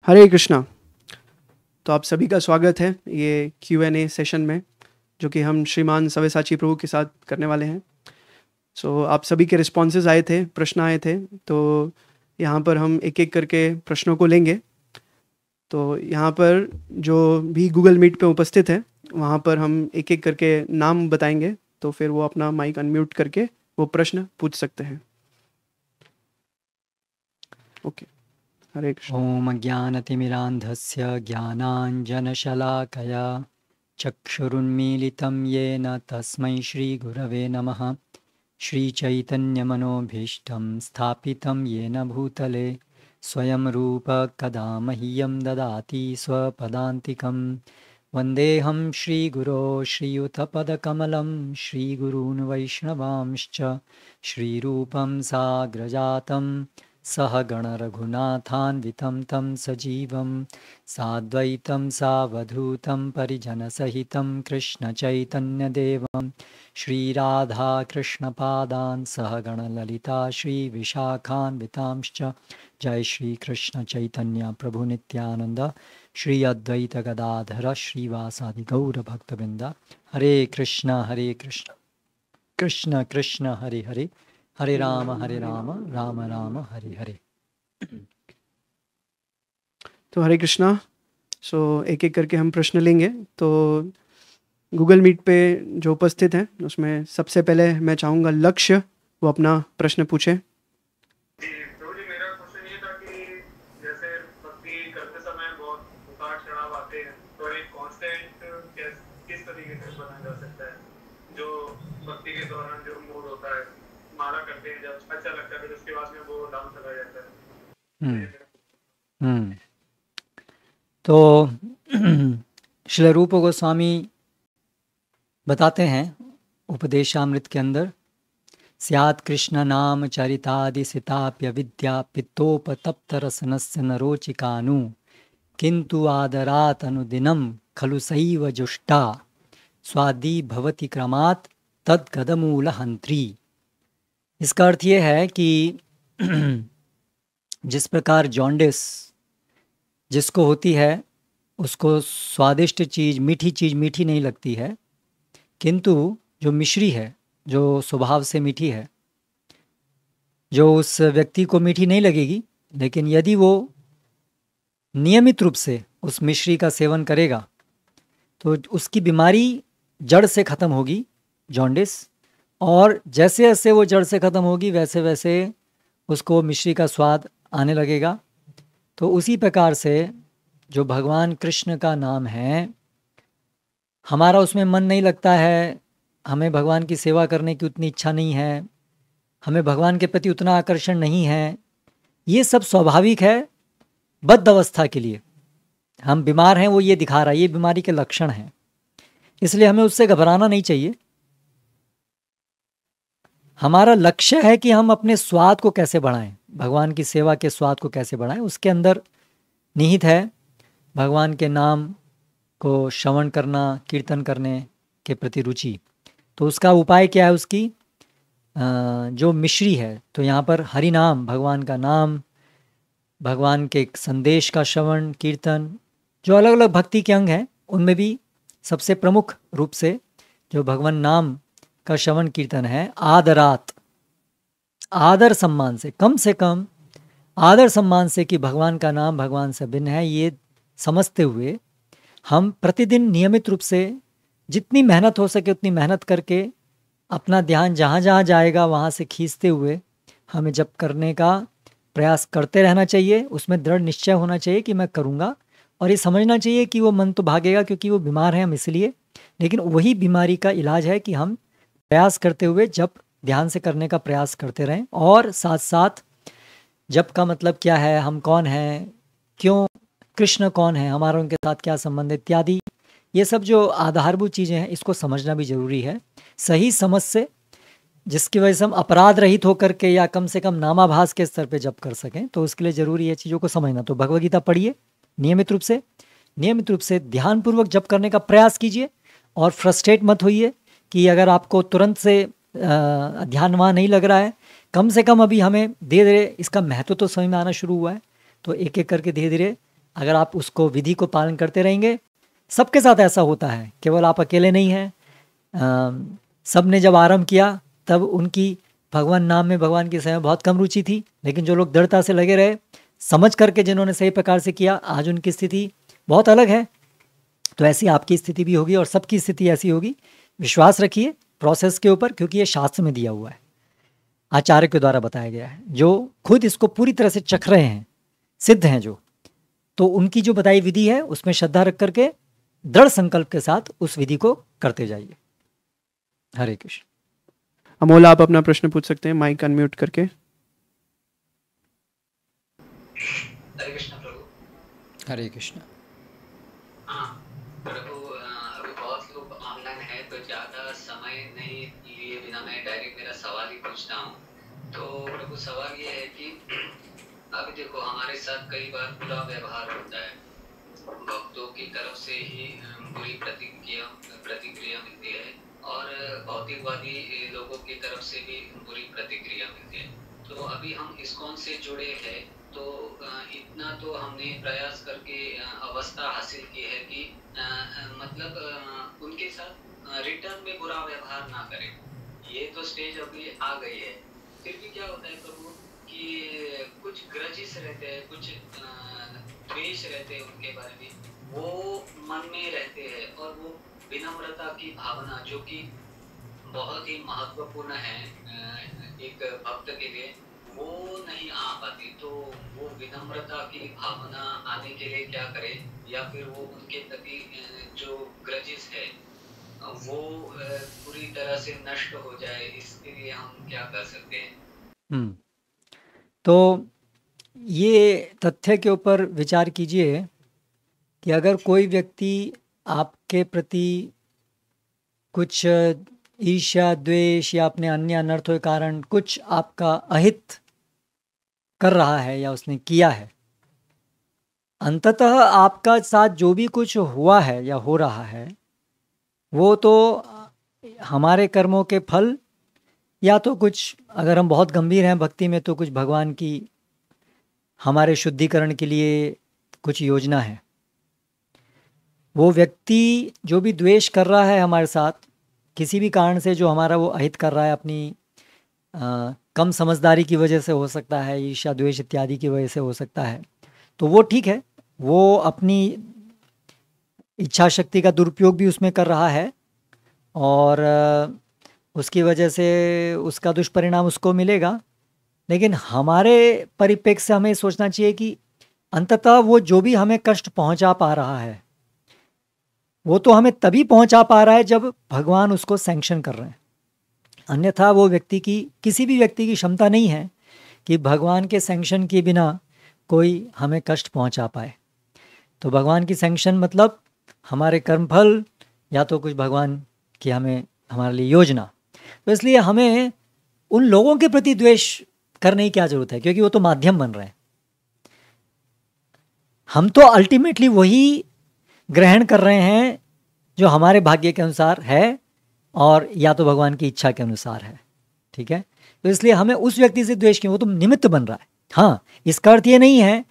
हरे कृष्णा। तो आप सभी का स्वागत है ये Q&A सेशन में, जो कि हम श्रीमान सव्यसाची प्रभु के साथ करने वाले हैं। आप सभी के रिस्पॉन्सेज आए थे, प्रश्न आए थे, तो यहाँ पर हम एक एक करके प्रश्नों को लेंगे। तो यहाँ पर जो भी गूगल मीट पे उपस्थित है, वहाँ पर हम एक एक करके नाम बताएंगे, तो फिर वो अपना माइक अनम्यूट करके वो प्रश्न पूछ सकते हैं। ओके, हरे कृष्ण। ओम ज्ञानतिमिरान्धस्य ज्ञानाञ्जनशलाकया चक्षुरुन्मीलितं येन तस्मै श्रीगुरवे नमः। श्रीचैतन्यमनोभीष्टं स्थापितं येन भूतले स्वयं रूप कदा मह्यं ददाति स्वपदान्तिकं। वन्देऽहं श्रीगुरो श्रीयुतपदकमलं श्रीगुरून् वैष्णवांश्च श्रीरूपं साग्रजातं सहगणरघुनाथान्वितं तं सजीवं साद्वैतं सावधूतं परिजनसहितं कृष्णचैतन्यदेवं श्रीराधाकृष्णपादान् सहगणललिता श्रीविशाखान्वितांश्च। जय श्रीकृष्णचैतन्य प्रभुनित्यानन्द श्री अद्वैत गदाधर श्रीवासादि गौरभक्तवृन्द। हरे कृष्ण कृष्ण कृष्ण हरे हरे, हरे राम राम राम हरे हरे। तो हरे कृष्णा। एक एक करके हम प्रश्न लेंगे। तो गूगल मीट पे जो उपस्थित हैं, उसमें सबसे पहले मैं चाहूँगा लक्ष्य वो अपना प्रश्न पूछे। जी प्रभु जी, मेरा क्वेश्चन ये था कि जैसे भक्ति करते समय बहुत उतार चढ़ाव आते हैं, तो एक कांस्टेंट किस तरीके से बनाया जा सकता है? जो भक्ति के दौरान जो मूड होता है, माला करते हैं जब अच्छा लगता है, फिर उसके बाद में वो डाउन चला जाता है। तो श्रील रूप गोस्वामी बताते हैं उपदेशामृत के अंदर, स्यात् कृष्ण नाम चरितादि सिताप्य विद्या पित्तोपतप्त रसनस्य नरोचिकानु किंतु आदरात् अनुदिनं खलु सैव जुष्टा स्वादी भवति क्रमात् तद्गदमूल हंत्री। इसका अर्थ ये है कि जिस प्रकार जॉन्डिस जिसको होती है उसको स्वादिष्ट चीज़ मीठी नहीं लगती है, किंतु जो मिश्री है, जो स्वभाव से मीठी है, जो उस व्यक्ति को मीठी नहीं लगेगी, लेकिन यदि वो नियमित रूप से उस मिश्री का सेवन करेगा तो उसकी बीमारी जड़ से ख़त्म होगी, जॉन्डिस। और जैसे जैसे वो जड़ से ख़त्म होगी वैसे वैसे उसको मिश्री का स्वाद आने लगेगा। तो उसी प्रकार से जो भगवान कृष्ण का नाम है, हमारा उसमें मन नहीं लगता है, हमें भगवान की सेवा करने की उतनी इच्छा नहीं है, हमें भगवान के प्रति उतना आकर्षण नहीं है, ये सब स्वाभाविक है बद्ध अवस्था के लिए। हम बीमार हैं वो ये दिखा रहा है, ये बीमारी के लक्षण हैं, इसलिए हमें उससे घबराना नहीं चाहिए। हमारा लक्ष्य है कि हम अपने स्वाद को कैसे बढ़ाएं, भगवान की सेवा के स्वाद को कैसे बढ़ाएं। उसके अंदर निहित है भगवान के नाम को श्रवण करना, कीर्तन करने के प्रति रुचि। तो उसका उपाय क्या है? उसकी जो मिश्री है, तो यहाँ पर हरि नाम, भगवान का नाम, भगवान के संदेश का श्रवण कीर्तन, जो अलग अलग भक्ति के अंग हैं उनमें भी सबसे प्रमुख रूप से जो भगवान नाम का श्रवण कीर्तन है, आदरात, आदर सम्मान से कम आदर सम्मान से कि भगवान का नाम भगवान से भिन्न है, ये समझते हुए हम प्रतिदिन नियमित रूप से जितनी मेहनत हो सके उतनी मेहनत करके अपना ध्यान जहाँ जहाँ जाएगा वहाँ से खींचते हुए हमें जप करने का प्रयास करते रहना चाहिए। उसमें दृढ़ निश्चय होना चाहिए कि मैं करूँगा, और ये समझना चाहिए कि वो मन तो भागेगा क्योंकि वो बीमार है हम इसलिए, लेकिन वही बीमारी का इलाज है कि हम प्रयास करते हुए जप ध्यान से करने का प्रयास करते रहें। और साथ साथ जप का मतलब क्या है, हम कौन हैं, क्यों, कृष्ण कौन है, हमारा उनके साथ क्या संबंध इत्यादि, ये सब जो आधारभूत चीज़ें हैं इसको समझना भी ज़रूरी है सही समझ से, जिसकी वजह से हम अपराध रहित होकर के या कम से कम नामाभास के स्तर पे जप कर सकें। तो उसके लिए ज़रूरी है चीज़ों को समझना। तो भगवद गीता पढ़िए नियमित रूप से ध्यानपूर्वक जप करने का प्रयास कीजिए, और फ्रस्ट्रेट मत होइए कि अगर आपको तुरंत से ध्यान वहाँ नहीं लग रहा है, कम से कम अभी हमें धीरे धीरे इसका महत्व तो समझ में आना शुरू हुआ है, तो एक एक करके धीरे धीरे अगर आप उसको विधि को पालन करते रहेंगे, सबके साथ ऐसा होता है, केवल आप अकेले नहीं हैं। सब ने जब आरंभ किया तब उनकी भगवान नाम में, भगवान की सेवा में बहुत कम रुचि थी, लेकिन जो लोग दृढ़ता से लगे रहे, समझ करके जिन्होंने सही प्रकार से किया, आज उनकी स्थिति बहुत अलग है। तो ऐसी आपकी स्थिति भी होगी और सबकी स्थिति ऐसी होगी। विश्वास रखिए प्रोसेस के ऊपर, क्योंकि ये शास्त्र में दिया हुआ है, आचार्य के द्वारा बताया गया है, जो खुद इसको पूरी तरह से चख रहे हैं, सिद्ध हैं जो। तो उनकी जो बताई विधि है उसमें श्रद्धा रख करके दृढ़ संकल्प के साथ उस विधि को करते जाइए। हरे कृष्ण। अमोल, आप अपना प्रश्न पूछ सकते हैं माइक अनम्यूट करके। हरे कृष्ण प्रभु। हरे कृष्ण। हाँ प्रभु, अभी बहुत लोग ऑनलाइन है तो ज़्यादा समय नहीं लिए बिना मैं डायरेक्ट मेरा सवाल ही पूछता हूँ। तो प्रभु सवाल ये है कि अभी देखो हमारे साथ कई बार बुरा व्यवहार होता है, भक्तों की तरफ से ही बुरी प्रतिक्रिया मिलती है और भौतिकवादी लोगों की तरफ से भी बुरी प्रतिक्रिया मिलती है। तो अभी हम इस्कॉन से जुड़े हैं तो इतना तो हमने प्रयास करके अवस्था हासिल की है कि मतलब उनके साथ रिटर्न में बुरा व्यवहार ना करें। ये तो स्टेज अभी आ गई है। फिर भी क्या होता है प्रभु कि कुछ ग्रजेस रहते हैं, कुछ द्वेष रहते हैं उनके बारे में, वो मन में रहते हैं और वो विनम्रता की भावना जो कि बहुत ही महत्वपूर्ण है एक भक्त के लिए, वो नहीं आ पाती। तो वो विनम्रता की भावना आने के लिए क्या करें, या फिर वो उनके प्रति जो ग्रजेस है वो पूरी तरह से नष्ट हो जाए, इसके लिए हम क्या कर सकते हैं? तो ये तथ्य के ऊपर विचार कीजिए कि अगर कोई व्यक्ति आपके प्रति कुछ ईर्ष्या, द्वेष या अपने अन्य अनर्थों के कारण कुछ आपका अहित कर रहा है या उसने किया है, अंततः आपका साथ जो भी कुछ हुआ है या हो रहा है वो तो हमारे कर्मों के फल, या तो कुछ, अगर हम बहुत गंभीर हैं भक्ति में, तो कुछ भगवान की हमारे शुद्धिकरण के लिए कुछ योजना है। वो व्यक्ति जो भी द्वेष कर रहा है हमारे साथ किसी भी कारण से, जो हमारा वो अहित कर रहा है, अपनी कम समझदारी की वजह से हो सकता है, ईर्ष्या द्वेष इत्यादि की वजह से हो सकता है, तो वो ठीक है, वो अपनी इच्छा शक्ति का दुरुपयोग भी उसमें कर रहा है और उसकी वजह से उसका दुष्परिणाम उसको मिलेगा। लेकिन हमारे परिप्रेक्ष्य से हमें सोचना चाहिए कि अंततः वो जो भी हमें कष्ट पहुंचा पा रहा है वो तो हमें तभी पहुंचा पा रहा है जब भगवान उसको सैंक्शन कर रहे हैं। अन्यथा वो व्यक्ति की, किसी भी व्यक्ति की क्षमता नहीं है कि भगवान के सैंक्शन के बिना कोई हमें कष्ट पहुंचा पाए। तो भगवान की सैंक्शन मतलब हमारे कर्मफल या तो कुछ भगवान की हमें हमारे लिए योजना। तो इसलिए हमें उन लोगों के प्रति द्वेष करने की क्या जरूरत है, क्योंकि वो तो माध्यम बन रहे हैं। हम तो अल्टीमेटली वही ग्रहण कर रहे हैं जो हमारे भाग्य के अनुसार है और या तो भगवान की इच्छा के अनुसार है। ठीक है, तो इसलिए हमें उस व्यक्ति से द्वेष क्यों, वो तो निमित्त बन रहा है। हाँ, इसका अर्थ ये नहीं है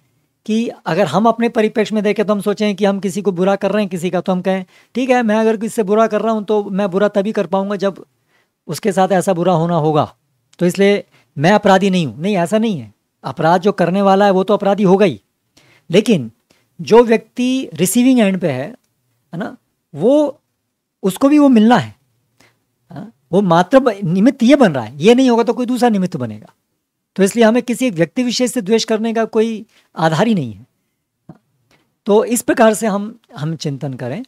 कि अगर हम अपने परिप्रेक्ष्य में देखें तो हम सोचें कि हम किसी को बुरा कर रहे हैं किसी का, तो हम कहें ठीक है, मैं अगर किसी से बुरा कर रहा हूँ तो मैं बुरा तभी कर पाऊंगा जब उसके साथ ऐसा बुरा होना होगा, तो इसलिए मैं अपराधी नहीं हूँ। नहीं, ऐसा नहीं है। अपराध जो करने वाला है वो तो अपराधी होगा ही, लेकिन जो व्यक्ति रिसीविंग एंड पे है ना, वो उसको भी वो मिलना है। वो मात्र निमित्त ये बन रहा है, ये नहीं होगा तो कोई दूसरा निमित्त बनेगा। तो इसलिए हमें किसी एक व्यक्ति विशेष से द्वेष करने का कोई आधार ही नहीं है। तो इस प्रकार से हम चिंतन करें।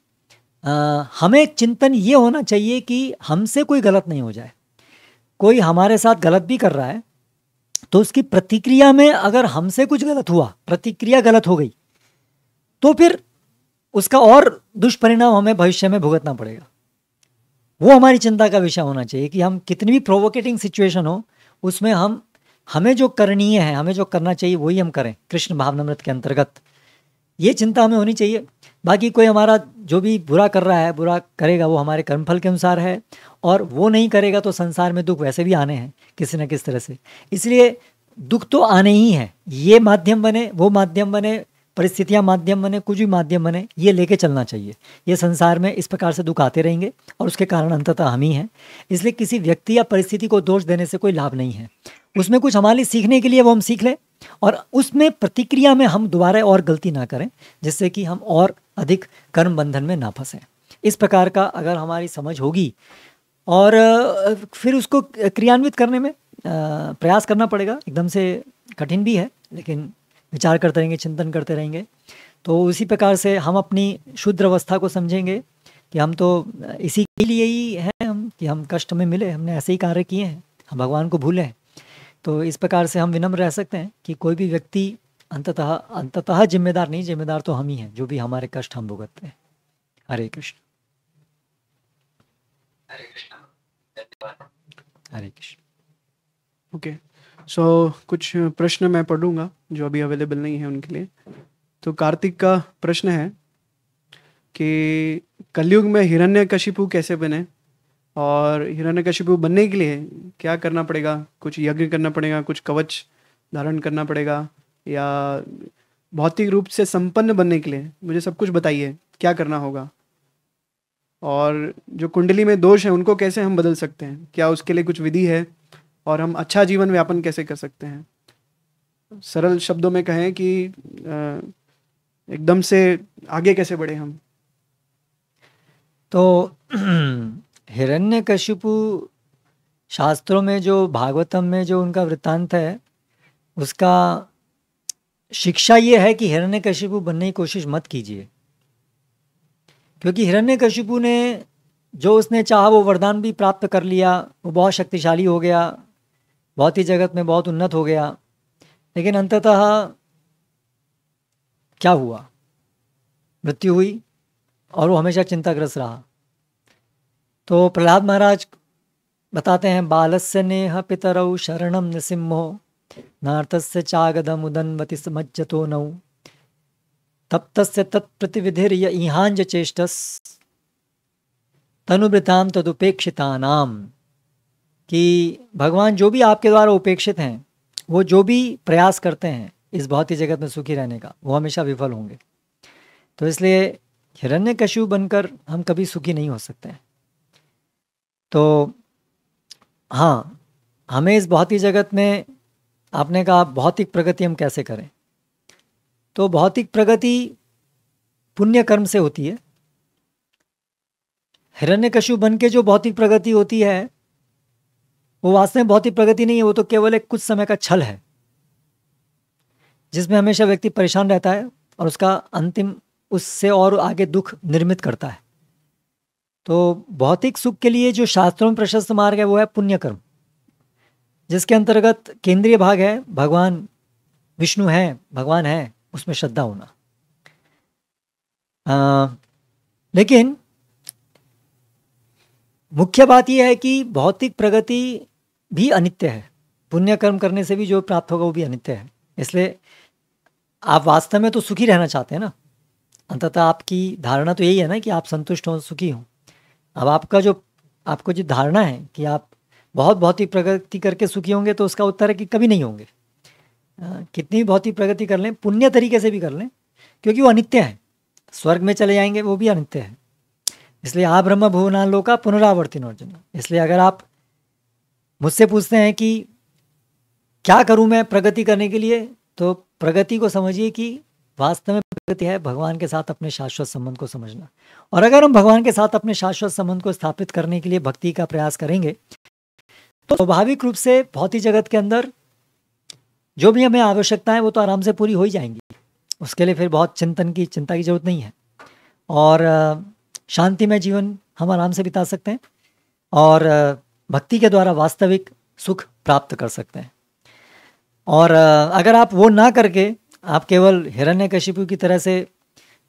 हमें चिंतन ये होना चाहिए कि हमसे कोई गलत नहीं हो जाए। कोई हमारे साथ गलत भी कर रहा है तो उसकी प्रतिक्रिया में अगर हमसे कुछ गलत हुआ, प्रतिक्रिया गलत हो गई, तो फिर उसका और दुष्परिणाम हमें भविष्य में भुगतना पड़ेगा। वो हमारी चिंता का विषय होना चाहिए कि हम कितनी भी प्रोवोकेटिंग सिचुएशन हो उसमें हमें जो करणीय है, हमें जो करना चाहिए वही हम करें कृष्ण भावनामृत के अंतर्गत। ये चिंता हमें होनी चाहिए। बाकी कोई हमारा जो भी बुरा कर रहा है, बुरा करेगा, वो हमारे कर्मफल के अनुसार है, और वो नहीं करेगा तो संसार में दुख वैसे भी आने हैं किसी न किसी तरह से। इसलिए दुख तो आने ही हैं, ये माध्यम बने वो माध्यम बने, परिस्थितियाँ माध्यम बने, कुछ भी माध्यम बने, ये लेके चलना चाहिए। ये संसार में इस प्रकार से दुख आते रहेंगे और उसके कारण अंततः हम ही हैं। इसलिए किसी व्यक्ति या परिस्थिति को दोष देने से कोई लाभ नहीं है। उसमें कुछ हमारे लिए सीखने के लिए वो हम सीख लें और उसमें प्रतिक्रिया में हम दोबारा और गलती ना करें, जिससे कि हम और अधिक कर्म बंधन में ना फंसें। इस प्रकार का अगर हमारी समझ होगी और फिर उसको क्रियान्वित करने में प्रयास करना पड़ेगा। एकदम से कठिन भी है, लेकिन विचार करते रहेंगे, चिंतन करते रहेंगे, तो उसी प्रकार से हम अपनी शुद्ध अवस्था को समझेंगे कि हम तो इसी के लिए ही हैं, हम कि हम कष्ट में मिले, हमने ऐसे ही कार्य किए हैं, हम भगवान को भूले हैं। तो इस प्रकार से हम विनम्र रह सकते हैं कि कोई भी व्यक्ति अंततः जिम्मेदार नहीं, जिम्मेदार तो हम ही हैं, जो भी हमारे कष्ट हम भुगतते हैं। हरे कृष्ण। हरे कृष्ण, धन्यवाद। हरे कृष्ण। ओके, सो कुछ प्रश्न मैं पढ़ूंगा जो अभी अवेलेबल नहीं है उनके लिए। तो कार्तिक का प्रश्न है कि कलयुग में हिरण्यकशिपु कैसे बने और हिरण्यकशिपु बनने के लिए क्या करना पड़ेगा? कुछ यज्ञ करना पड़ेगा, कुछ कवच धारण करना पड़ेगा, या भौतिक रूप से संपन्न बनने के लिए मुझे सब कुछ बताइए, क्या करना होगा? और जो कुंडली में दोष है उनको कैसे हम बदल सकते हैं? क्या उसके लिए कुछ विधि है? और हम अच्छा जीवन व्यापन कैसे कर सकते हैं? सरल शब्दों में कहें कि एकदम से आगे कैसे बढ़े हम? तो हिरण्यकशिपु शास्त्रों में, जो भागवतम में जो उनका वृत्तांत है, उसका शिक्षा ये है कि हिरण्यकशिपु बनने की कोशिश मत कीजिए, क्योंकि हिरण्यकशिपु ने जो उसने चाहा वो वरदान भी प्राप्त कर लिया, वो बहुत शक्तिशाली हो गया, बहुत ही जगत में बहुत उन्नत हो गया, लेकिन अंततः क्या हुआ? मृत्यु हुई और वो हमेशा चिंताग्रस्त रहा। तो प्रहलाद महाराज बताते हैं, बालस्य नेह पितरौ शरणम नृसिंहो नार्थस्य चागदम उदन्वति मज्जतो नौ तप्तस्य तत्प्रतिविधिर इहांज चेष्टस तनुभृताम तदुपेक्षितानाम। कि भगवान जो भी आपके द्वारा उपेक्षित हैं, वो जो भी प्रयास करते हैं इस भौतिक जगत में सुखी रहने का, वो हमेशा विफल होंगे। तो इसलिए हिरण्यकशिपु बनकर हम कभी सुखी नहीं हो सकते हैं। तो हाँ, हमें इस भौतिक जगत में, आपने कहा भौतिक प्रगति हम कैसे करें, तो भौतिक प्रगति पुण्य कर्म से होती है। हिरण्यकशिपु बन के जो भौतिक प्रगति होती है वो वास्तव में भौतिक प्रगति नहीं है, वो तो केवल एक कुछ समय का छल है, जिसमें हमेशा व्यक्ति परेशान रहता है और उसका अंतिम उससे और आगे दुख निर्मित करता है। तो भौतिक सुख के लिए जो शास्त्रों में प्रशस्त मार्ग है वो है पुण्य कर्म, जिसके अंतर्गत केंद्रीय भाग है भगवान विष्णु है, भगवान है, उसमें श्रद्धा होना। लेकिन मुख्य बात यह है कि भौतिक प्रगति भी अनित्य है, पुण्य कर्म करने से भी जो प्राप्त होगा वो भी अनित्य है। इसलिए आप वास्तव में तो सुखी रहना चाहते हैं ना, अंततः आपकी धारणा तो यही है ना कि आप संतुष्ट हों, सुखी हों। अब आपको जो धारणा है कि आप बहुत भौतिक प्रगति करके सुखी होंगे, तो उसका उत्तर है कि कभी नहीं होंगे। कितनी भी भौतिक प्रगति कर लें, पुण्य तरीके से भी कर लें, क्योंकि वो अनित्य है। स्वर्ग में चले जाएंगे, वो भी अनित्य है। इसलिए आ ब्रह्म भुवनान लोका पुनरावर्तिनो अर्जुन। इसलिए अगर आप मुझसे पूछते हैं कि क्या करूं मैं प्रगति करने के लिए, तो प्रगति को समझिए कि वास्तव में प्रगति है भगवान के साथ अपने शाश्वत संबंध को समझना। और अगर हम भगवान के साथ अपने शाश्वत संबंध को स्थापित करने के लिए भक्ति का प्रयास करेंगे, तो स्वाभाविक रूप से भौतिक जगत के अंदर जो भी हमें आवश्यकता है वो तो आराम से पूरी हो ही जाएंगी। उसके लिए फिर बहुत चिंता की जरूरत नहीं है, और शांतिमय जीवन हम आराम से बिता सकते हैं और भक्ति के द्वारा वास्तविक सुख प्राप्त कर सकते हैं। और अगर आप वो ना करके आप केवल हिरण्यकशिपु की तरह से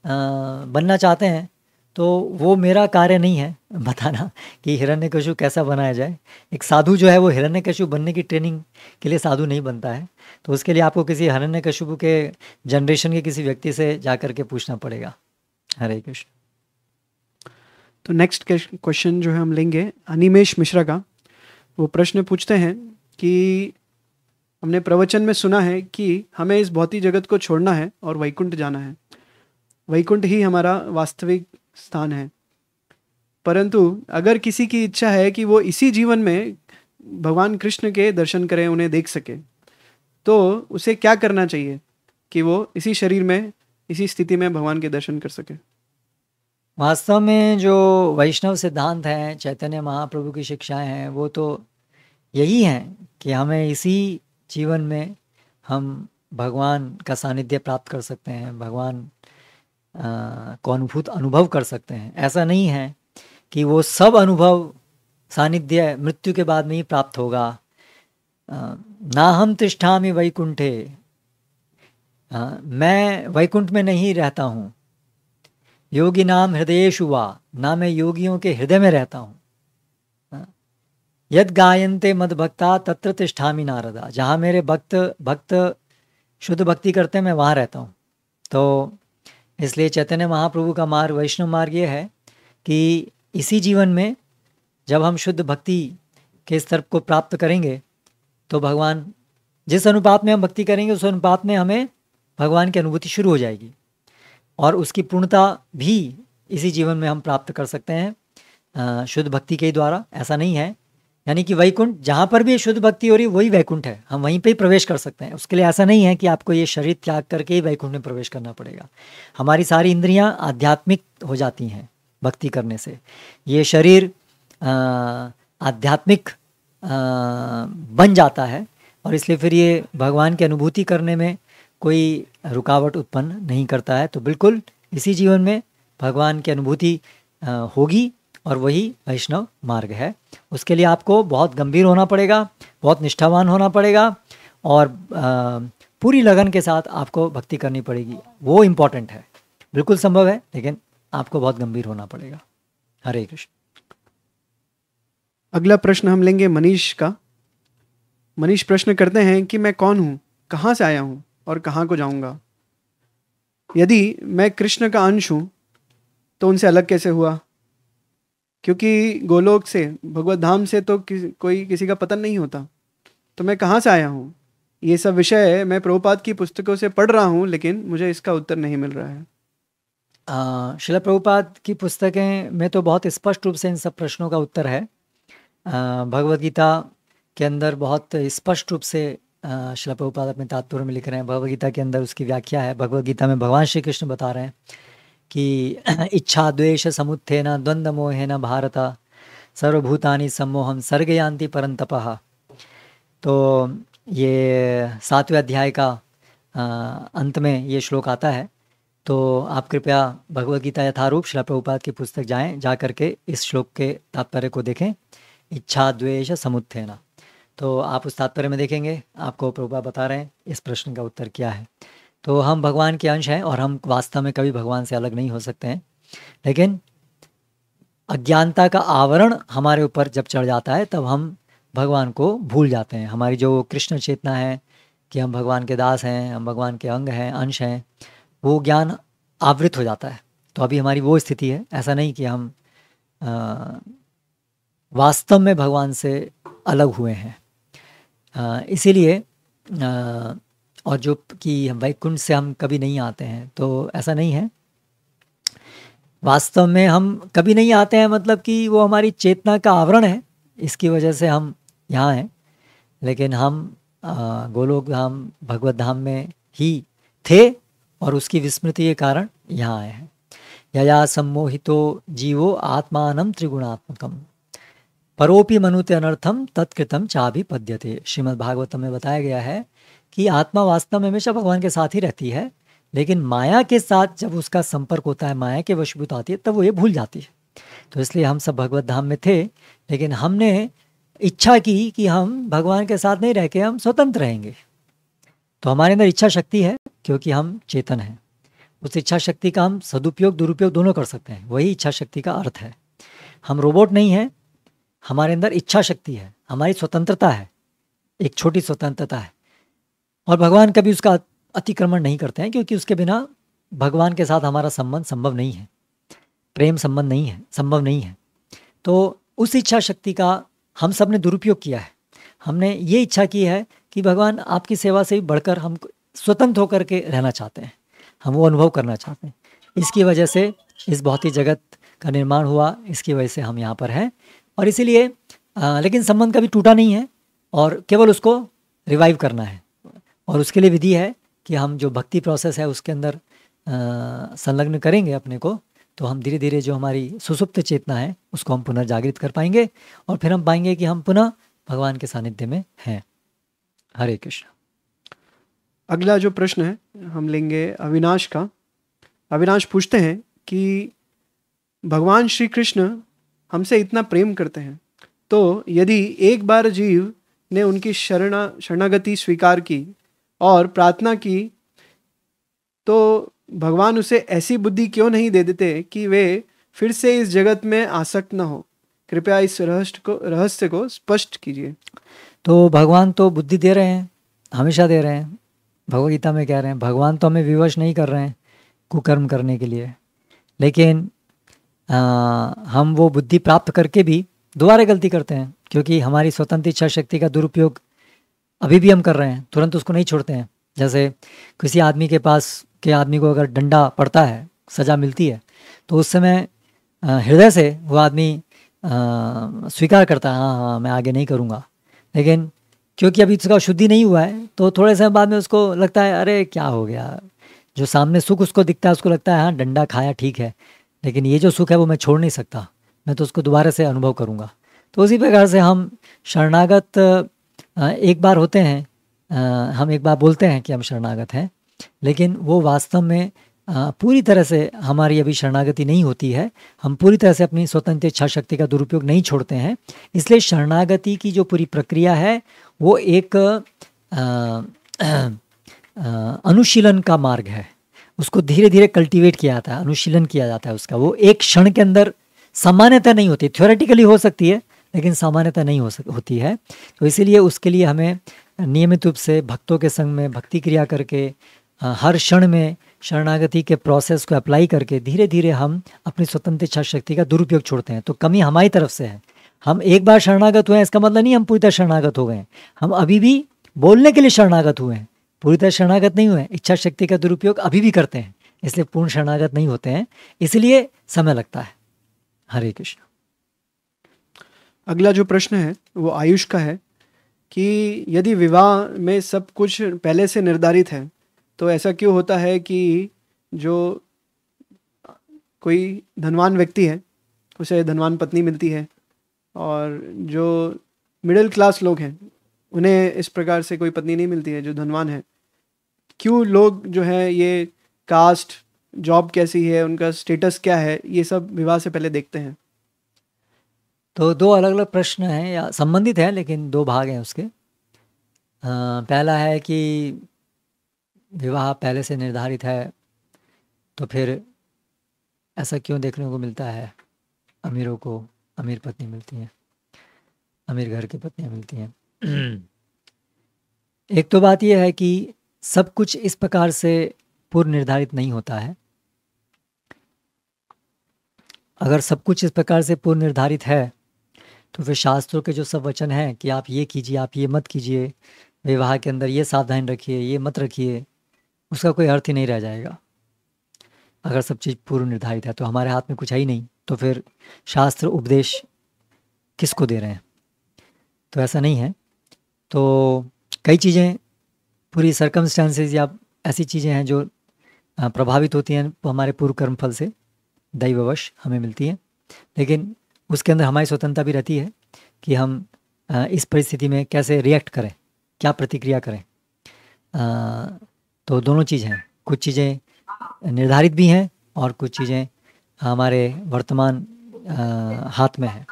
बनना चाहते हैं, तो वो मेरा कार्य नहीं है बताना कि हिरण्यकशिपु कैसा बनाया जाए। एक साधु जो है वो हिरण्यकशिपु बनने की ट्रेनिंग के लिए साधु नहीं बनता है, तो उसके लिए आपको किसी हिरण्यकशिपु के जनरेशन के किसी व्यक्ति से जा कर के पूछना पड़ेगा। हरे कृष्ण। तो नेक्स्ट क्वेश्चन जो है हम लेंगे अनिमेश मिश्रा का। वो प्रश्न पूछते हैं कि हमने प्रवचन में सुना है कि हमें इस भौतिक जगत को छोड़ना है और वैकुंठ जाना है। वैकुंठ ही हमारा वास्तविक स्थान है। परंतु अगर किसी की इच्छा है कि वो इसी जीवन में भगवान कृष्ण के दर्शन करें, उन्हें देख सके, तो उसे क्या करना चाहिए कि वो इसी शरीर में, इसी स्थिति में भगवान के दर्शन कर सके? वास्तव में जो वैष्णव सिद्धांत हैं, चैतन्य महाप्रभु की शिक्षाएं हैं, वो तो यही हैं कि हमें इसी जीवन में हम भगवान का सानिध्य प्राप्त कर सकते हैं, भगवान को अनुभव कर सकते हैं। ऐसा नहीं है कि वो सब अनुभव सानिध्य मृत्यु के बाद में ही प्राप्त होगा। ना हम तिष्ठामि वैकुंठे, मैं वैकुंठ में नहीं रहता हूँ। योगी नाम हृदयेषु वा, ना मैं योगियों के हृदय में रहता हूँ। यद गायन्ते मद भक्ता तत्र तिष्ठामि नारदा, जहाँ मेरे भक्त शुद्ध भक्ति करते हैं, मैं वहाँ रहता हूँ। तो इसलिए चैतन्य महाप्रभु का मार्ग, वैष्णव मार्ग ये है कि इसी जीवन में जब हम शुद्ध भक्ति के स्तर को प्राप्त करेंगे तो भगवान, जिस अनुपात में हम भक्ति करेंगे उस अनुपात में हमें भगवान की अनुभूति शुरू हो जाएगी और उसकी पूर्णता भी इसी जीवन में हम प्राप्त कर सकते हैं शुद्ध भक्ति के द्वारा। ऐसा नहीं है, यानी कि वैकुंठ जहाँ पर भी शुद्ध भक्ति हो रही है वही वैकुंठ है, हम वहीं पे ही प्रवेश कर सकते हैं। उसके लिए ऐसा नहीं है कि आपको ये शरीर त्याग करके ही वैकुंठ में प्रवेश करना पड़ेगा। हमारी सारी इंद्रियाँ आध्यात्मिक हो जाती हैं भक्ति करने से। ये शरीर आध्यात्मिक बन जाता है और इसलिए फिर ये भगवान की अनुभूति करने में कोई रुकावट उत्पन्न नहीं करता है। तो बिल्कुल इसी जीवन में भगवान की अनुभूति होगी और वही वैष्णव मार्ग है। उसके लिए आपको बहुत गंभीर होना पड़ेगा, बहुत निष्ठावान होना पड़ेगा और पूरी लगन के साथ आपको भक्ति करनी पड़ेगी। वो इम्पॉर्टेंट है, बिल्कुल संभव है, लेकिन आपको बहुत गंभीर होना पड़ेगा। हरे कृष्ण। अगला प्रश्न हम लेंगे मनीष का। मनीष प्रश्न करते हैं कि मैं कौन हूँ, कहाँ से आया हूँ और कहाँ को जाऊँगा? यदि मैं कृष्ण का अंश हूँ तो उनसे अलग कैसे हुआ? क्योंकि गोलोक से, भगवत धाम से तो कोई किसी का पतन नहीं होता। तो मैं कहाँ से आया हूँ? ये सब विषय मैं प्रभुपाद की पुस्तकों से पढ़ रहा हूँ, लेकिन मुझे इसका उत्तर नहीं मिल रहा है। श्रील प्रभुपाद की पुस्तकें में तो बहुत स्पष्ट रूप से इन सब प्रश्नों का उत्तर है। भगवद गीता के अंदर बहुत स्पष्ट रूप से श्रील प्रभुपाद अपने तात्पर्य में लिख रहे हैं। भगवद गीता के अंदर उसकी व्याख्या है। भगवद गीता में भगवान श्री कृष्ण बता रहे हैं कि इच्छा द्वेष समुत्थेन द्वंद्व मोहेन भारत सर्वभूतानि सम्मोहम सर्गयान्ति परंतपः। तो ये 7वें अध्याय का अंत में ये श्लोक आता है। तो आप कृपया भगवद गीता यथारूप श्रील प्रभुपाद की पुस्तक जा करके इस श्लोक के तात्पर्य को देखें, इच्छा द्वेष समुत्थेन। तो आप उस तात्पर्य में देखेंगे, आपको प्रभुपाद बता रहे हैं इस प्रश्न का उत्तर क्या है। तो हम भगवान के अंश हैं और हम वास्तव में कभी भगवान से अलग नहीं हो सकते हैं, लेकिन अज्ञानता का आवरण हमारे ऊपर जब चढ़ जाता है तब हम भगवान को भूल जाते हैं। हमारी जो कृष्ण चेतना है कि हम भगवान के दास हैं, हम भगवान के अंग हैं, अंश हैं, वो ज्ञान आवृत हो जाता है। तो अभी हमारी वो स्थिति है। ऐसा नहीं कि हम वास्तव में भगवान से अलग हुए हैं। इसीलिए और जो कि वैकुंठ से हम कभी नहीं आते हैं, तो ऐसा नहीं है। वास्तव में हम कभी नहीं आते हैं, मतलब कि वो हमारी चेतना का आवरण है, इसकी वजह से हम यहाँ हैं। लेकिन हम गोलोक धाम, भगवत धाम में ही थे और उसकी विस्मृति के कारण यहाँ आए हैं। यया सम्मोहितो जीवो आत्मानं त्रिगुणात्मकम परोपि मनुते अनर्थम तत्कृतम चाभिपद्यते। श्रीमद् भागवतम में बताया गया है कि आत्मा वास्तव में हमेशा भगवान के साथ ही रहती है, लेकिन माया के साथ जब उसका संपर्क होता है, माया के वशीभूत आती है, तब वो ये भूल जाती है। तो इसलिए हम सब भगवत धाम में थे, लेकिन हमने इच्छा की कि हम भगवान के साथ नहीं रह के हम स्वतंत्र रहेंगे। तो हमारे अंदर इच्छा शक्ति है, क्योंकि हम चेतन हैं। उस इच्छा शक्ति का हम सदुपयोग दुरुपयोग दोनों कर सकते हैं। वही इच्छा शक्ति का अर्थ है। हम रोबोट नहीं हैं, हमारे अंदर इच्छा शक्ति है, हमारी स्वतंत्रता है, एक छोटी स्वतंत्रता है। और भगवान कभी उसका अतिक्रमण नहीं करते हैं, क्योंकि उसके बिना भगवान के साथ हमारा संबंध संभव नहीं है, प्रेम संबंध नहीं है, संभव नहीं है। तो उस इच्छा शक्ति का हम सब ने दुरुपयोग किया है। हमने ये इच्छा की है कि भगवान आपकी सेवा से भी बढ़कर हम स्वतंत्र होकर के रहना चाहते हैं, हम वो अनुभव करना चाहते हैं। इसकी वजह से इस भौतिक जगत का निर्माण हुआ, इसकी वजह से हम यहाँ पर हैं। और इसीलिए लेकिन संबंध कभी टूटा नहीं है और केवल उसको रिवाइव करना है। और उसके लिए विधि है कि हम जो भक्ति प्रोसेस है उसके अंदर संलग्न करेंगे अपने को, तो हम धीरे धीरे जो हमारी सुसुप्त चेतना है उसको हम पुनर्जागृत कर पाएंगे और फिर हम पाएंगे कि हम पुनः भगवान के सानिध्य में हैं। हरे कृष्ण। अगला जो प्रश्न है हम लेंगे अविनाश का। अविनाश पूछते हैं कि भगवान श्री कृष्ण हमसे इतना प्रेम करते हैं, तो यदि एक बार जीव ने उनकी शरणागति स्वीकार की और प्रार्थना की, तो भगवान उसे ऐसी बुद्धि क्यों नहीं दे देते कि वे फिर से इस जगत में आसक्त न हो? कृपया इस रहस्य को स्पष्ट कीजिए। तो भगवान तो बुद्धि दे रहे हैं, हमेशा दे रहे हैं। भगवद गीता में कह रहे हैं भगवान तो हमें विवश नहीं कर रहे हैं कुकर्म करने के लिए, लेकिन हम वो बुद्धि प्राप्त करके भी दोबारा गलती करते हैं, क्योंकि हमारी स्वतंत्र इच्छा शक्ति का दुरुपयोग अभी भी हम कर रहे हैं, तुरंत उसको नहीं छोड़ते हैं। जैसे किसी आदमी के पास के आदमी को अगर डंडा पड़ता है, सज़ा मिलती है, तो उस समय हृदय से वो आदमी स्वीकार करता है, हाँ हाँ मैं आगे नहीं करूँगा। लेकिन क्योंकि अभी उसका शुद्धि नहीं हुआ है, तो थोड़े समय बाद में उसको लगता है अरे क्या हो गया। जो सामने सुख उसको दिखता है, उसको लगता है हाँ डंडा खाया ठीक है, लेकिन ये जो सुख है वो मैं छोड़ नहीं सकता, मैं तो उसको दोबारा से अनुभव करूँगा। तो उसी प्रकार से हम शरणागत एक बार होते हैं, हम एक बार बोलते हैं कि हम शरणागत हैं, लेकिन वो वास्तव में पूरी तरह से हमारी अभी शरणागति नहीं होती है। हम पूरी तरह से अपनी स्वतंत्र इच्छा शक्ति का दुरुपयोग नहीं छोड़ते हैं। इसलिए शरणागति की जो पूरी प्रक्रिया है वो एक अनुशीलन का मार्ग है। उसको धीरे धीरे कल्टीवेट किया जाता है, अनुशीलन किया जाता है उसका। वो एक क्षण के अंदर सामान्यता नहीं होती, थ्योरेटिकली हो सकती है लेकिन सामान्यता नहीं होती है। तो इसीलिए उसके लिए हमें नियमित रूप से भक्तों के संग में भक्ति क्रिया करके हर क्षण में शरणागति के प्रोसेस को अप्लाई करके धीरे धीरे हम अपनी स्वतंत्र इच्छा शक्ति का दुरुपयोग छोड़ते हैं। तो कमी हमारी तरफ से है। हम एक बार शरणागत हुए हैं इसका मतलब नहीं हम पूरी तरह शरणागत हो गए हैं। हम अभी भी बोलने के लिए शरणागत हुए हैं, पूरी तरह शरणागत नहीं हुए हैं। इच्छा शक्ति का दुरुपयोग अभी भी करते हैं, इसलिए पूर्ण शरणागत नहीं होते हैं, इसलिए समय लगता है। हरे कृष्ण। अगला जो प्रश्न है वो आयुष का है कि यदि विवाह में सब कुछ पहले से निर्धारित है, तो ऐसा क्यों होता है कि जो कोई धनवान व्यक्ति है उसे धनवान पत्नी मिलती है और जो मिडिल क्लास लोग हैं उन्हें इस प्रकार से कोई पत्नी नहीं मिलती है जो धनवान है? क्यों लोग जो है ये कास्ट, जॉब कैसी है, उनका स्टेटस क्या है, ये सब विवाह से पहले देखते हैं? तो दो अलग अलग प्रश्न हैं या संबंधित हैं, लेकिन दो भाग हैं उसके। पहला है कि विवाह पहले से निर्धारित है तो फिर ऐसा क्यों देखने को मिलता है अमीरों को अमीर पत्नी मिलती हैं, अमीर घर की पत्नियां मिलती हैं। एक तो बात यह है कि सब कुछ इस प्रकार से पूर्व निर्धारित नहीं होता है। अगर सब कुछ इस प्रकार से पूर्व निर्धारित है तो फिर शास्त्रों के जो सब वचन हैं कि आप ये कीजिए, आप ये मत कीजिए, विवाह के अंदर ये सावधान रखिए, ये मत रखिए, उसका कोई अर्थ ही नहीं रह जाएगा। अगर सब चीज़ पूर्व निर्धारित है तो हमारे हाथ में कुछ है ही नहीं, तो फिर शास्त्र उपदेश किसको दे रहे हैं? तो ऐसा नहीं है। तो कई चीज़ें पूरी सर्कमस्टांसेस या ऐसी चीज़ें हैं जो प्रभावित होती हैं हमारे पूर्व कर्म फल से, दैववश हमें मिलती हैं, लेकिन उसके अंदर हमारी स्वतंत्रता भी रहती है कि हम इस परिस्थिति में कैसे रिएक्ट करें, क्या प्रतिक्रिया करें। तो दोनों चीज़ हैं, कुछ चीज़ें निर्धारित भी हैं और कुछ चीज़ें हमारे वर्तमान हाथ में है।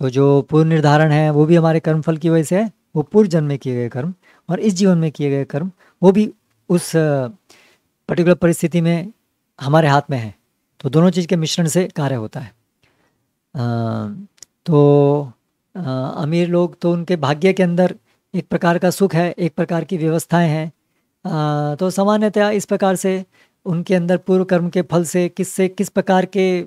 तो जो पूर्व निर्धारण है वो भी हमारे कर्मफल की वजह से है, वो पूर्व जन्म में किए गए कर्म, और इस जीवन में किए गए कर्म वो भी उस पर्टिकुलर परिस्थिति में हमारे हाथ में है। तो दोनों चीज़ के मिश्रण से कार्य होता है। तो अमीर लोग तो उनके भाग्य के अंदर एक प्रकार का सुख है, एक प्रकार की व्यवस्थाएं हैं। तो सामान्यतः इस प्रकार से उनके अंदर पूर्व कर्म के फल से किस प्रकार के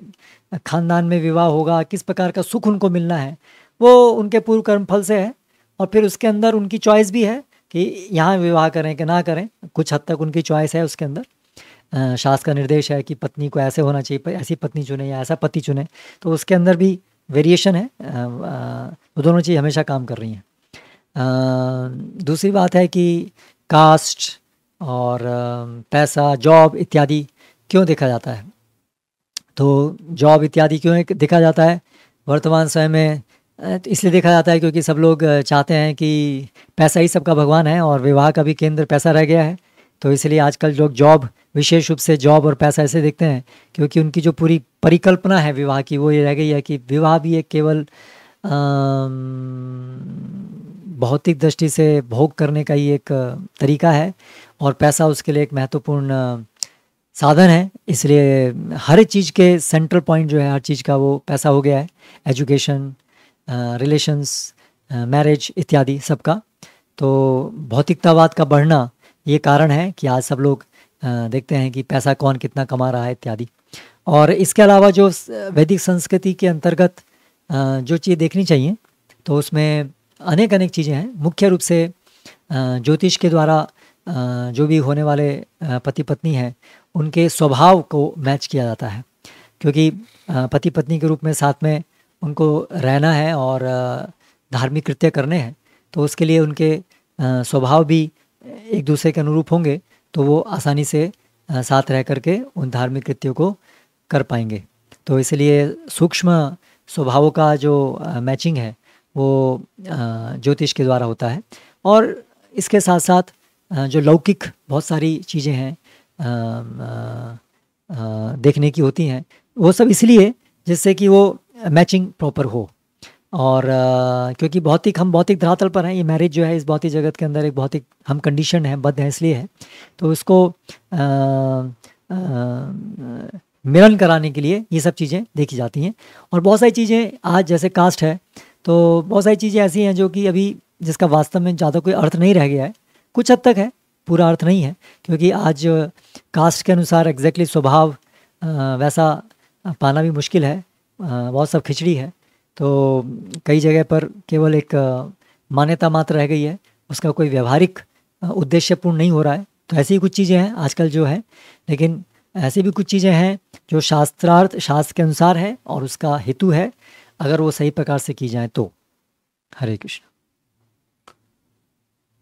खानदान में विवाह होगा, किस प्रकार का सुख उनको मिलना है, वो उनके पूर्व कर्म फल से है। और फिर उसके अंदर उनकी चॉइस भी है कि यहाँ विवाह करें कि ना करें, कुछ हद तक उनकी चॉइस है उसके अंदर। शास्त्र का निर्देश है कि पत्नी को ऐसे होना चाहिए, ऐसी पत्नी चुने या ऐसा पति चुने, तो उसके अंदर भी वेरिएशन है। वो दोनों चीज़ हमेशा काम कर रही हैं। दूसरी बात है कि कास्ट और पैसा, जॉब इत्यादि क्यों देखा जाता है। तो जॉब इत्यादि क्यों देखा जाता है वर्तमान समय में? तो इसलिए देखा जाता है क्योंकि सब लोग चाहते हैं कि पैसा ही सबका भगवान है और विवाह का भी केंद्र पैसा रह गया है। तो इसलिए आजकल लोग जॉब, विशेष रूप से जॉब और पैसा ऐसे देखते हैं, क्योंकि उनकी जो पूरी परिकल्पना है विवाह की वो ये रह गई है कि विवाह भी एक केवल भौतिक दृष्टि से भोग करने का ही एक तरीका है और पैसा उसके लिए एक महत्वपूर्ण साधन है। इसलिए हर चीज़ के सेंट्रल पॉइंट जो है हर चीज़ का वो पैसा हो गया है। एजुकेशन, रिलेशंस, मैरिज इत्यादि सबका। तो भौतिकतावाद का बढ़ना ये कारण है कि आज सब लोग देखते हैं कि पैसा कौन कितना कमा रहा है इत्यादि। और इसके अलावा जो वैदिक संस्कृति के अंतर्गत जो चीज़ देखनी चाहिए तो उसमें अनेक चीज़ें हैं। मुख्य रूप से ज्योतिष के द्वारा जो भी होने वाले पति पत्नी हैं उनके स्वभाव को मैच किया जाता है, क्योंकि पति पत्नी के रूप में साथ में उनको रहना है और धार्मिक कृत्य करने हैं। तो उसके लिए उनके स्वभाव भी एक दूसरे के अनुरूप होंगे तो वो आसानी से साथ रह करके उन धार्मिक कृत्यों को कर पाएंगे। तो इसलिए सूक्ष्म स्वभावों का जो मैचिंग है वो ज्योतिष के द्वारा होता है। और इसके साथ साथ जो लौकिक बहुत सारी चीज़ें हैं देखने की होती हैं, वो सब इसलिए जिससे कि वो मैचिंग प्रॉपर हो। और क्योंकि हम भौतिक धरातल पर हैं, ये मैरिज जो है इस भौतिक जगत के अंदर एक भौतिक हम कंडीशन है, बद्ध है, इसलिए है। तो उसको मिलन कराने के लिए ये सब चीज़ें देखी जाती हैं। और बहुत सारी चीज़ें आज जैसे कास्ट है तो बहुत सारी चीज़ें ऐसी हैं जो कि अभी जिसका वास्तव में ज़्यादा कोई अर्थ नहीं रह गया है, कुछ हद तक है, पूरा अर्थ नहीं है, क्योंकि आज कास्ट के अनुसार एग्जैक्टली स्वभाव वैसा पाना भी मुश्किल है, बहुत सब खिचड़ी है। तो कई जगह पर केवल एक मान्यता मात्र रह गई है, उसका कोई व्यवहारिक उद्देश्य पूर्ण नहीं हो रहा है। तो ऐसी कुछ चीज़ें हैं आजकल जो है, लेकिन ऐसी भी कुछ चीज़ें हैं जो शास्त्र के अनुसार है और उसका हेतु है, अगर वो सही प्रकार से की जाए तो। हरे कृष्ण।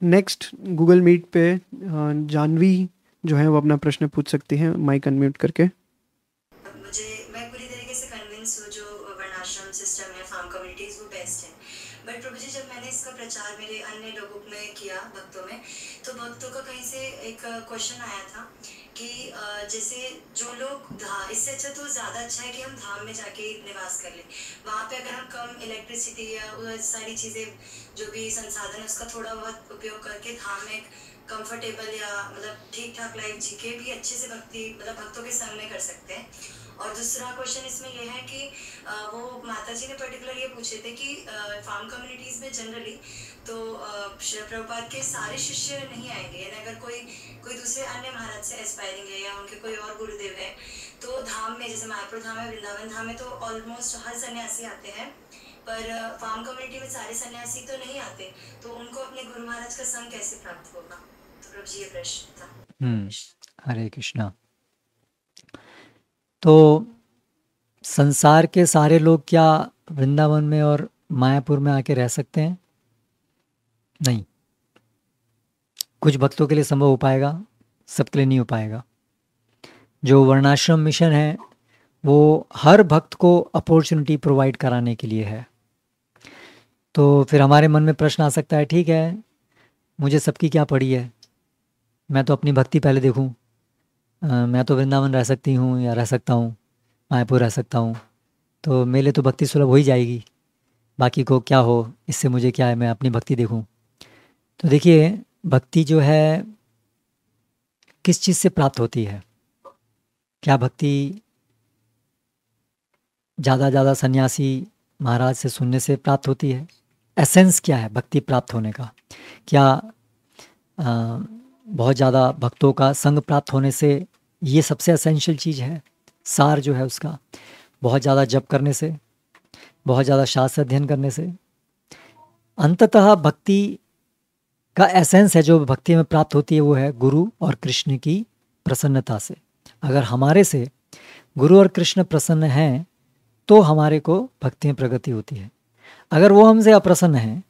नेक्स्ट गूगल मीट पे जानवी जो है वो अपना प्रश्न पूछ सकती हैं माइक अनम्यूट करके। मैं पूरी तरीके से कन्विंस हूँ जो वर्णाश्रम सिस्टम है, फार्म कम्युनिटीज वो बेस्ट है। बट प्रभु जी जब मैंने इसका प्रचार मेरे अन्य लोगों में किया, भक्तों में, तो भक्तों का कहीं से एक क्वेश्चन आया था कि जैसे जो लोग इससे अच्छा तो ज़्यादा अच्छा है कि हम धाम में जाके निवास कर लें। वहाँ पे अगर हम कम इलेक्ट्रिसिटी या वो सारी चीज़ें जो भी संसाधन है उसका थोड़ा बहुत उपयोग करके धाम में कंफर्टेबल या मतलब ठीक ठाक लाइफ जी के भी अच्छे से भक्तों के संग में कर सकते हैं। और दूसरा क्वेश्चन इसमें यह है कि वो माता जी ने पर्टिकुलर ये पूछे थे कि फार्म कम्युनिटीज़ में जनरली तो प्रभुपाद के सारे शिष्य नहीं आएंगे, यानी अगर कोई दूसरे अन्य महाराज से एस्पायरिंग है या उनके कोई और गुरुदेव है तो धाम में, जैसे मायापुर धाम है, वृंदावन धाम में तो ऑलमोस्ट हर सन्यासी आते हैं, पर फार्म कम्युनिटी में सारे सन्यासी तो नहीं आते, तो उनको अपने गुरु महाराज का संग कैसे प्राप्त होगा? तो प्रभु जी ये प्रश्न था। हरे कृष्णा। तो संसार के सारे लोग क्या वृंदावन में और मायापुर में आके रह सकते हैं? नहीं। कुछ भक्तों के लिए संभव हो पाएगा, सबके लिए नहीं हो पाएगा। जो वर्णाश्रम मिशन है वो हर भक्त को अपॉर्चुनिटी प्रोवाइड कराने के लिए है। तो फिर हमारे मन में प्रश्न आ सकता है, ठीक है मुझे सबकी क्या पड़ी है, मैं तो अपनी भक्ति पहले देखूं, मैं तो वृंदावन रह सकती हूँ या रह सकता हूँ, मायापुर रह सकता हूँ, तो मेरे लिए तो भक्ति सुलभ हो ही जाएगी, बाकी को क्या हो, इससे मुझे क्या है, मैं अपनी भक्ति देखूँ। तो देखिए भक्ति जो है किस चीज़ से प्राप्त होती है? क्या भक्ति ज़्यादा सन्यासी महाराज से सुनने से प्राप्त होती है? एसेंस क्या है भक्ति प्राप्त होने का? क्या बहुत ज़्यादा भक्तों का संग प्राप्त होने से ये सबसे एसेंशियल चीज़ है? सार जो है उसका बहुत ज़्यादा जप करने से, बहुत ज़्यादा शास्त्र अध्ययन करने से? अंततः भक्ति का एसेंस है जो भक्ति में प्राप्त होती है वो है गुरु और कृष्ण की प्रसन्नता से। अगर हमारे से गुरु और कृष्ण प्रसन्न हैं तो हमारे को भक्ति में प्रगति होती है। अगर वो हमसे अप्रसन्न हैं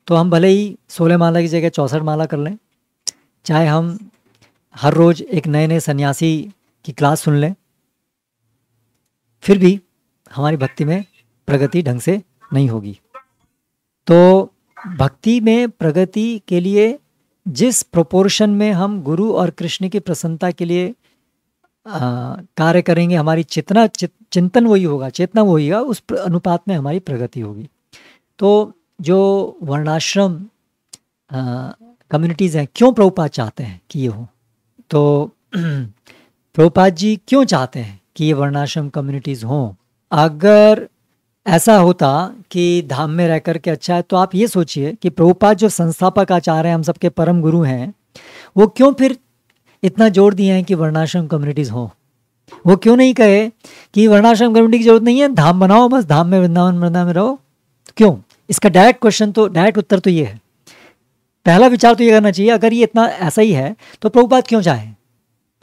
तो हम भले ही 16 माला की जगह 64 माला कर लें, चाहे हम हर रोज़ एक नए नए सन्यासी की क्लास सुन लें, फिर भी हमारी भक्ति में प्रगति ढंग से नहीं होगी। तो भक्ति में प्रगति के लिए जिस प्रोपोर्शन में हम गुरु और कृष्ण की प्रसन्नता के लिए कार्य करेंगे, हमारी चिंतन वही होगा, चेतना वही होगा, उस अनुपात में हमारी प्रगति होगी। तो जो वर्णाश्रम कम्युनिटीज़ हैं, क्यों प्रभुपाद चाहते हैं कि ये हो? तो प्रभुपाद जी क्यों चाहते हैं कि ये वर्णाश्रम कम्युनिटीज़ हों? अगर ऐसा होता कि धाम में रह कर के अच्छा है, तो आप ये सोचिए कि प्रभुपाद जो संस्थापक आचार्य हैं, हम सबके परम गुरु हैं, वो क्यों फिर इतना जोर दिए हैं कि वर्णाश्रम कम्युनिटीज़ हों? वो क्यों नहीं कहे कि वर्णाश्रम कम्युनिटी की जरूरत नहीं है, धाम बनाओ, बस धाम में वृंदावन में रहो? क्यों? इसका डायरेक्ट उत्तर तो ये है। पहला विचार तो ये करना चाहिए, अगर ये इतना ऐसा ही है तो प्रभुपाद क्यों चाहें?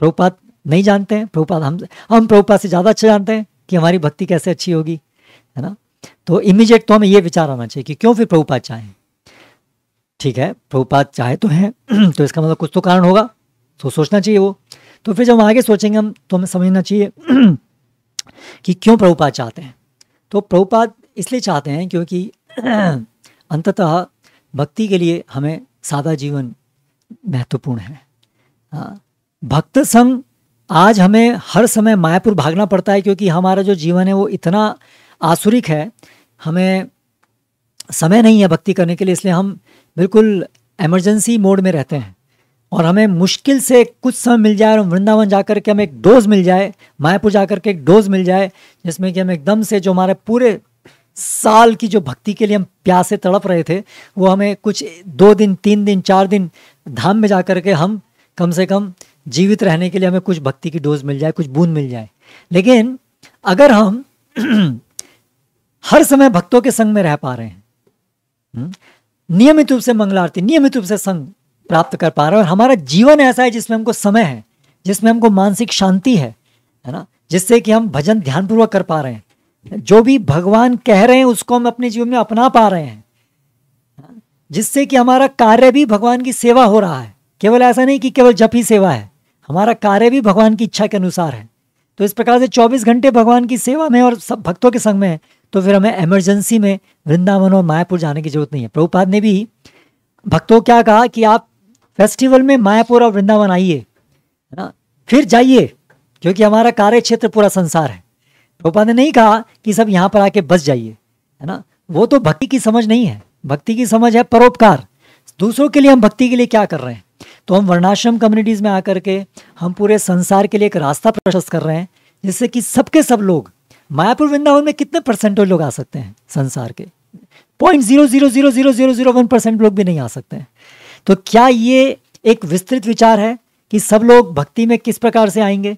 प्रभुपाद नहीं जानते हैं? प्रभुपाद हम प्रभुपाद से ज़्यादा अच्छा जानते हैं कि हमारी भक्ति कैसे अच्छी होगी, है ना? तो इमीडिएट तो हमें ये विचार आना चाहिए कि क्यों फिर प्रभुपाद चाहें। ठीक है, प्रभुपाद चाहे तो हैं तो इसका मतलब कुछ तो कारण होगा, तो सोचना चाहिए वो। तो फिर जब हम आगे सोचेंगे तो हमें समझना चाहिए कि क्यों प्रभुपाद चाहते हैं। तो प्रभुपाद इसलिए चाहते हैं क्योंकि अंततः भक्ति के लिए हमें सादा जीवन महत्वपूर्ण है। भक्त संग आज हमें हर समय मायापुर भागना पड़ता है, क्योंकि हमारा जो जीवन है वो इतना आसुरिक है, हमें समय नहीं है भक्ति करने के लिए, इसलिए हम बिल्कुल इमरजेंसी मोड में रहते हैं। और हमें मुश्किल से कुछ समय मिल जाए और वृंदावन जाकर के हमें एक डोज मिल जाए, मायापुर जाकर के एक डोज मिल जाए, जिसमें कि हम एकदम से जो हमारे पूरे साल की जो भक्ति के लिए हम प्यासे तड़प रहे थे, वो हमें कुछ 2 दिन 3 दिन 4 दिन धाम में जाकर के हम कम से कम जीवित रहने के लिए हमें कुछ भक्ति की डोज मिल जाए, कुछ बूंद मिल जाए। लेकिन अगर हम हर समय भक्तों के संग में रह पा रहे हैं, नियमित रूप से मंगलारती, नियमित रूप से संग प्राप्त कर पा रहे हैं, और हमारा जीवन ऐसा है जिसमें हमको समय है, जिसमें हमको मानसिक शांति है ना, जिससे कि हम भजन ध्यानपूर्वक कर पा रहे हैं, जो भी भगवान कह रहे हैं उसको हम अपने जीवन में अपना पा रहे हैं, जिससे कि हमारा कार्य भी भगवान की सेवा हो रहा है। केवल ऐसा नहीं कि केवल जप ही सेवा है, हमारा कार्य भी भगवान की इच्छा के अनुसार है। तो इस प्रकार से 24 घंटे भगवान की सेवा में और सब भक्तों के संग में है, तो फिर हमें इमरजेंसी में वृंदावन और मायापुर जाने की जरूरत नहीं है। प्रभुपाद ने भी भक्तों को क्या कहा कि आप फेस्टिवल में मायापुर और वृंदावन आइए, है ना, फिर जाइए, क्योंकि हमारा कार्य क्षेत्र पूरा संसार है। प्रभुपाद ने नहीं कहा कि सब यहाँ पर आके बस जाइए, है ना, वो तो भक्ति की समझ नहीं है। भक्ति की समझ है परोपकार, दूसरों के लिए हम भक्ति के लिए क्या कर रहे हैं। तो हम वर्णाश्रम कम्युनिटीज़ में आकर के हम पूरे संसार के लिए एक रास्ता प्रशस्त कर रहे हैं, जिससे कि सबके सब लोग, मायापुर वृंदावन में कितने परसेंटेज लोग आ सकते हैं संसार के? 0.0000001% लोग भी नहीं आ सकते हैं। तो क्या ये एक विस्तृत विचार है कि सब लोग भक्ति में किस प्रकार से आएंगे,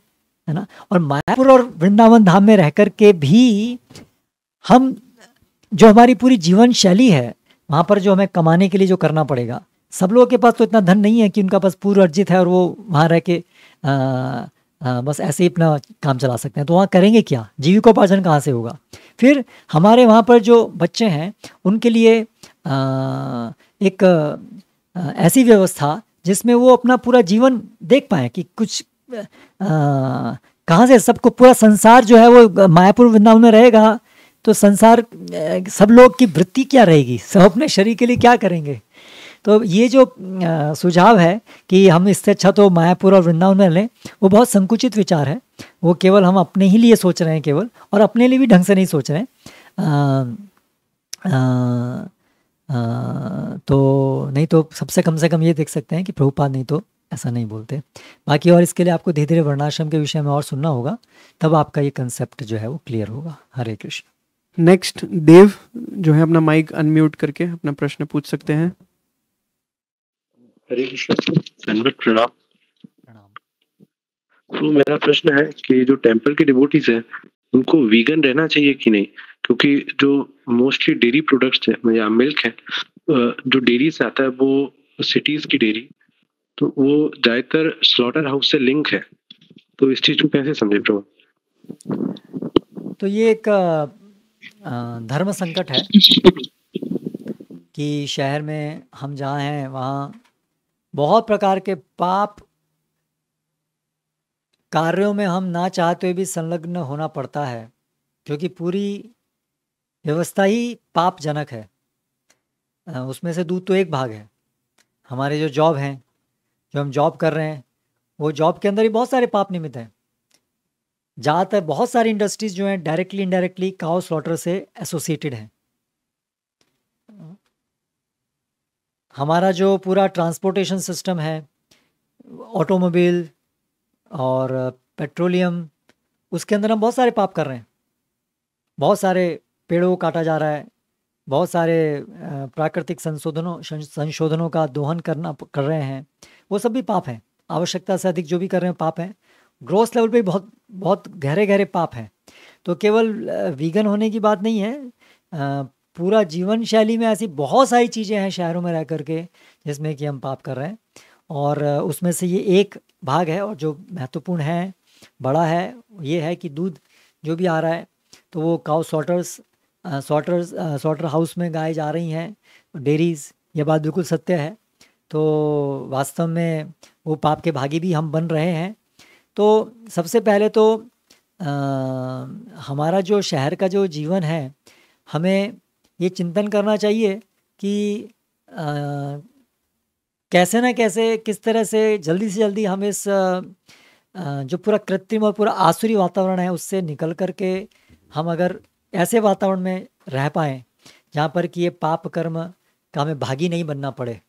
है ना? और मायापुर और वृंदावन धाम में रह कर के भी हम जो हमारी पूरी जीवन शैली है, वहाँ पर जो हमें कमाने के लिए जो करना पड़ेगा, सब लोगों के पास तो इतना धन नहीं है कि उनका पास पूर्व अर्जित है और वो वहाँ रह के बस ऐसे ही अपना काम चला सकते हैं। तो वहाँ करेंगे क्या? जीविकोपार्जन कहाँ से होगा? फिर हमारे वहाँ पर जो बच्चे हैं उनके लिए एक ऐसी व्यवस्था जिसमें वो अपना पूरा जीवन देख पाएँ कि कुछ कहाँ से सबको, पूरा संसार जो है वो मायापुर वृंदावन में रहेगा, तो संसार सब लोग की वृत्ति क्या रहेगी, सब अपने शरीर के लिए क्या करेंगे। तो ये जो सुझाव है कि हम इससे अच्छा तो मायापुर और वृंदावन में लें, वो बहुत संकुचित विचार है। वो केवल हम अपने ही लिए सोच रहे हैं केवल, और अपने लिए भी ढंग से नहीं सोच रहे हैं। तो नहीं तो सबसे कम से कम ये देख सकते हैं कि प्रभुपाद नहीं तो ऐसा नहीं बोलते। बाकी और इसके लिए आपको धीरे धीरे वर्णाश्रम के विषय में और सुनना होगा, तब आपका ये कंसेप्ट जो है वो क्लियर होगा। हरे कृष्ण। नेक्स्ट देव जो है अपना माइक अनम्यूट करके अपना प्रश्न पूछ सकते हैं। हरे कृष्ण, दंडवत प्रणाम। तो मेरा प्रश्न है कि जो टेंपल के डिवोटीज हैं उनको वीगन रहना चाहिए कि नहीं? क्योंकि जो मोस्टली डेयरी प्रोडक्ट्स है या मिल्क है, जो डेयरी से आता है वो सिटीज की डेयरी, तो वो ज़्यादातर स्लॉटर हाउस से लिंक है। तो इस चीज़ को कैसे समझे प्रभु? तो ये एक धर्म संकट है कि शहर में हम जहाँ हैं वहाँ बहुत प्रकार के पाप कार्यों में हम ना चाहते हुए भी संलग्न होना पड़ता है, क्योंकि पूरी व्यवस्था ही पापजनक है। उसमें से दूध तो एक भाग है। हमारे जो जॉब हैं, जो हम जॉब कर रहे हैं, वो जॉब के अंदर ही बहुत सारे पाप निमित्त हैं। ज़्यादातर बहुत सारी इंडस्ट्रीज जो हैं डायरेक्टली इनडायरेक्टली काउ स्लॉटर से एसोसिएटेड हैं। हमारा जो पूरा ट्रांसपोर्टेशन सिस्टम है, ऑटोमोबाइल और पेट्रोलियम, उसके अंदर हम बहुत सारे पाप कर रहे हैं। बहुत सारे पेड़ों को काटा जा रहा है, बहुत सारे प्राकृतिक संशोधनों का दोहन कर रहे हैं, वो सब भी पाप हैं। आवश्यकता से अधिक जो भी कर रहे हैं पाप हैं। ग्रोस लेवल पे बहुत बहुत गहरे गहरे पाप हैं। तो केवल वीगन होने की बात नहीं है, पूरा जीवन शैली में ऐसी बहुत सारी चीज़ें हैं शहरों में रह करके जिसमें कि हम पाप कर रहे हैं, और उसमें से ये एक भाग है। और जो महत्वपूर्ण है, बड़ा है, ये है कि दूध जो भी आ रहा है तो वो काउ स्लॉटर हाउस में गाय जा रही हैं, डेयरीज, ये बात बिल्कुल सत्य है। तो वास्तव में वो पाप के भागी भी हम बन रहे हैं। तो सबसे पहले तो हमारा जो शहर का जो जीवन है, हमें ये चिंतन करना चाहिए कि कैसे ना कैसे, किस तरह से जल्दी हम इस जो पूरा कृत्रिम और पूरा आसुरी वातावरण है उससे निकल करके हम अगर ऐसे वातावरण में रह पाएँ जहाँ पर कि ये पाप कर्म का हमें भागी नहीं बनना पड़े,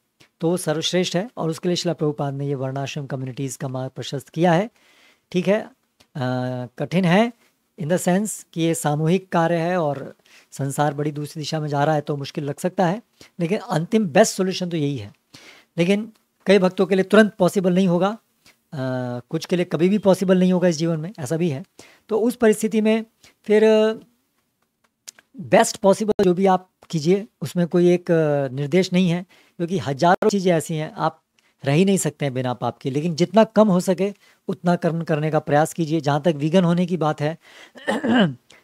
तो वो सर्वश्रेष्ठ है। और उसके लिए शिला प्रभुपाद ने ये वर्णाश्रम कम्युनिटीज़ का मार्ग प्रशस्त किया है। ठीक है, कठिन है इन द सेंस कि ये सामूहिक कार्य है और संसार बड़ी दूसरी दिशा में जा रहा है, तो मुश्किल लग सकता है, लेकिन अंतिम बेस्ट सॉल्यूशन तो यही है। लेकिन कई भक्तों के लिए तुरंत पॉसिबल नहीं होगा, कुछ के लिए कभी भी पॉसिबल नहीं होगा इस जीवन में, ऐसा भी है। तो उस परिस्थिति में फिर बेस्ट पॉसिबल जो भी आप कीजिए, उसमें कोई एक निर्देश नहीं है, क्योंकि हजारों चीज़ें ऐसी हैं, आप रह ही नहीं सकते हैं बिना पाप के। लेकिन जितना कम हो सके उतना कर्म करने का प्रयास कीजिए। जहाँ तक वीगन होने की बात है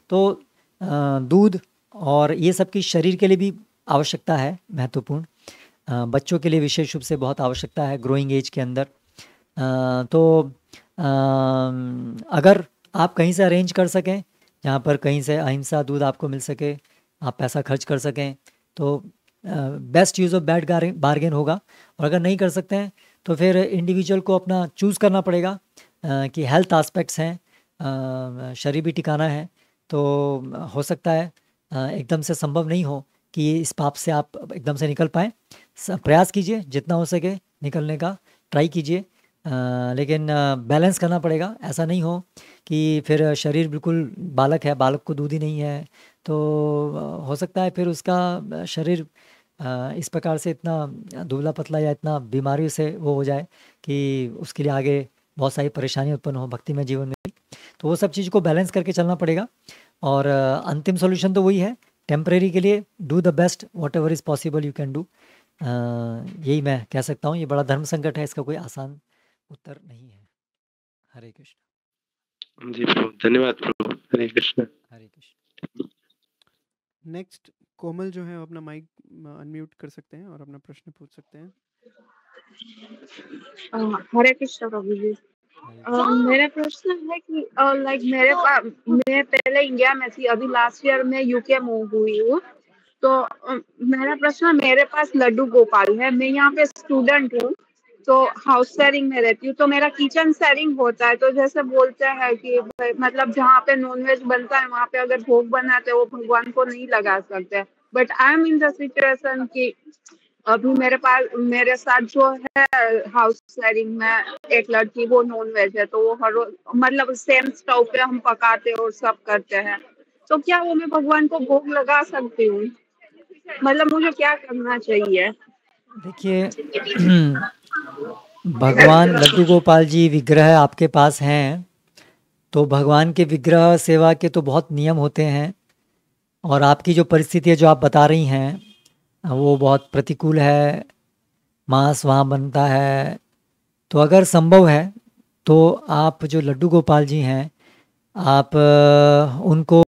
तो दूध और ये सब की शरीर के लिए भी आवश्यकता है, महत्वपूर्ण। बच्चों के लिए विशेष रूप से बहुत आवश्यकता है ग्रोइंग एज के अंदर। तो अगर आप कहीं से अरेंज कर सकें जहाँ पर कहीं से अहिंसा दूध आपको मिल सके, आप पैसा खर्च कर सकें, तो best use of bad bargain होगा। और अगर नहीं कर सकते हैं तो फिर इंडिविजुअल को अपना चूज़ करना पड़ेगा कि हेल्थ एस्पेक्ट्स हैं, शरीर भी टिकाना है। तो हो सकता है एकदम से संभव नहीं हो कि इस पाप से आप एकदम से निकल पाएँ। प्रयास कीजिए जितना हो सके निकलने का, ट्राई कीजिए, लेकिन बैलेंस करना पड़ेगा। ऐसा नहीं हो कि फिर शरीर बिल्कुल बालक है, बालक को दूध ही नहीं है, तो हो सकता है फिर उसका शरीर इस प्रकार से इतना दुबला पतला या इतना बीमारियों से वो हो जाए कि उसके लिए आगे बहुत सारी परेशानी उत्पन्न हो भक्ति में जीवन में भी। तो वो सब चीज़ को बैलेंस करके चलना पड़ेगा। और अंतिम सॉल्यूशन तो वही है, टेम्परेरी के लिए do the best what ever is possible you can do. यही मैं कह सकता हूँ। ये बड़ा धर्म संकट है, इसका कोई आसान उत्तर नहीं है। हरे कृष्ण। जी प्रभु, धन्यवाद प्रभु। हरे कृष्ण। हरे कृष्ण। नेक्स्ट कोमल जो है अपना माइक अनम्यूट कर सकते हैं और अपना प्रश्न पूछ सकते हैं। हरे कृष्ण प्रभु जी। मेरा प्रश्न है कि लाइक मैं पहले इंडिया में थी, अभी लास्ट ईयर में यूके मूव हुई हूँ। तो मेरा प्रश्न, मेरे पास लड्डू गोपाल है, मैं यहाँ पे स्टूडेंट हूँ, तो हाउस शेयरिंग में रहती हूँ। तो मेरा किचन शेयरिंग होता है, तो जैसे बोलते हैं कि मतलब जहाँ पे नॉनवेज बनता है वहाँ पे अगर भोग बनाते वो भगवान को नहीं लगा सकते। But I am in the situation कि अभी मेरे साथ जो है हाउस शेयरिंग में एक लड़की, वो नॉन वेज है, तो वो हर रोज मतलब सेम स्टोव पे हम पकाते और सब करते हैं। तो क्या वो मैं भगवान को भोग लगा सकती हूँ? मतलब मुझे क्या करना चाहिए? देखिए भगवान लड्डू गोपाल जी विग्रह आपके पास हैं, तो भगवान के विग्रह सेवा के तो बहुत नियम होते हैं, और आपकी जो परिस्थिति है जो आप बता रही हैं वो बहुत प्रतिकूल है, मांस वहाँ बनता है। तो अगर संभव है तो आप जो लड्डू गोपाल जी हैं, आप उनको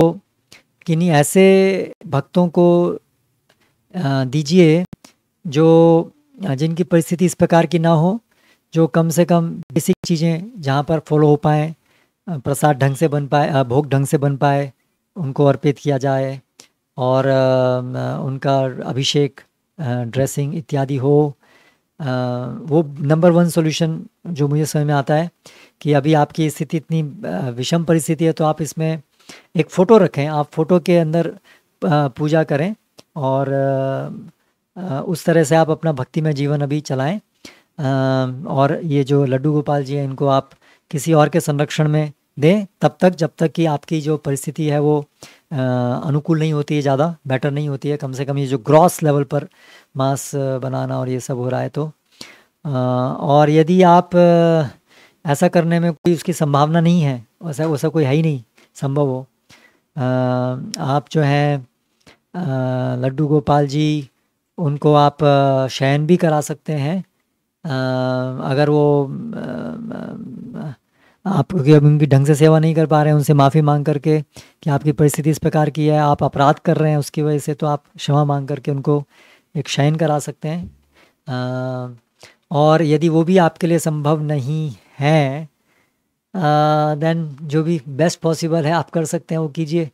किन्हीं ऐसे भक्तों को दीजिए जो जिनकी परिस्थिति इस प्रकार की ना हो, जो कम से कम बेसिक चीज़ें जहाँ पर फॉलो हो पाए, प्रसाद ढंग से बन पाए, भोग ढंग से बन पाए, उनको अर्पित किया जाए, और उनका अभिषेक, ड्रेसिंग इत्यादि हो। वो नंबर 1 सॉल्यूशन जो मुझे समझ में आता है कि अभी आपकी स्थिति इतनी विषम परिस्थिति है, तो आप इसमें एक फ़ोटो रखें, आप फ़ोटो के अंदर पूजा करें, और उस तरह से आप अपना भक्तिमय जीवन अभी चलाएं। और ये जो लड्डू गोपाल जी हैं, इनको आप किसी और के संरक्षण में दें तब तक जब तक कि आपकी जो परिस्थिति है वो अनुकूल नहीं होती है, ज़्यादा बेटर नहीं होती है। कम से कम ये जो ग्रॉस लेवल पर मांस बनाना और ये सब हो रहा है, तो और यदि आप ऐसा करने में कोई उसकी संभावना नहीं है, वैसा कोई है ही नहीं संभव हो, आप जो हैं लड्डू गोपाल जी, उनको आप शयन भी करा सकते हैं। अगर वो आप उनकी ढंग से सेवा नहीं कर पा रहे हैं, उनसे माफ़ी मांग करके कि आपकी परिस्थिति इस प्रकार की है, आप अपराध कर रहे हैं उसकी वजह से, तो आप क्षमा मांग करके उनको एक शयन करा सकते हैं। और यदि वो भी आपके लिए संभव नहीं है, देन जो भी बेस्ट पॉसिबल है आप कर सकते हैं वो कीजिए।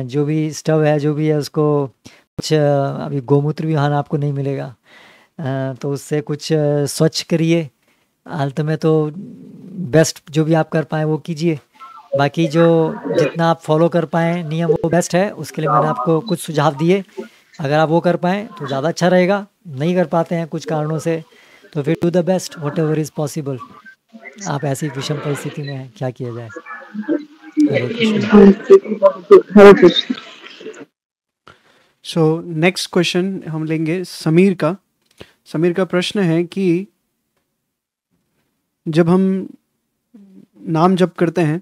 जो भी स्टव है, जो भी है, उसको कुछ अभी गोमूत्र भी वहाँ आपको नहीं मिलेगा, तो उससे कुछ स्वच्छ करिए। अंत में तो बेस्ट जो भी आप कर पाएँ वो कीजिए। बाकी जो जितना आप फॉलो कर पाएँ नियम वो बेस्ट है, उसके लिए मैंने आपको कुछ सुझाव दिए। अगर आप वो कर पाएँ तो ज़्यादा अच्छा रहेगा। नहीं कर पाते हैं कुछ कारणों से, तो फिर do the best what ever is possible. आप ऐसी विषम परिस्थिति में हैं, क्या किया जाए। हरे कृष्ण। सो नेक्स्ट क्वेश्चन हम लेंगे समीर का। समीर का प्रश्न है कि जब हम नाम जप करते हैं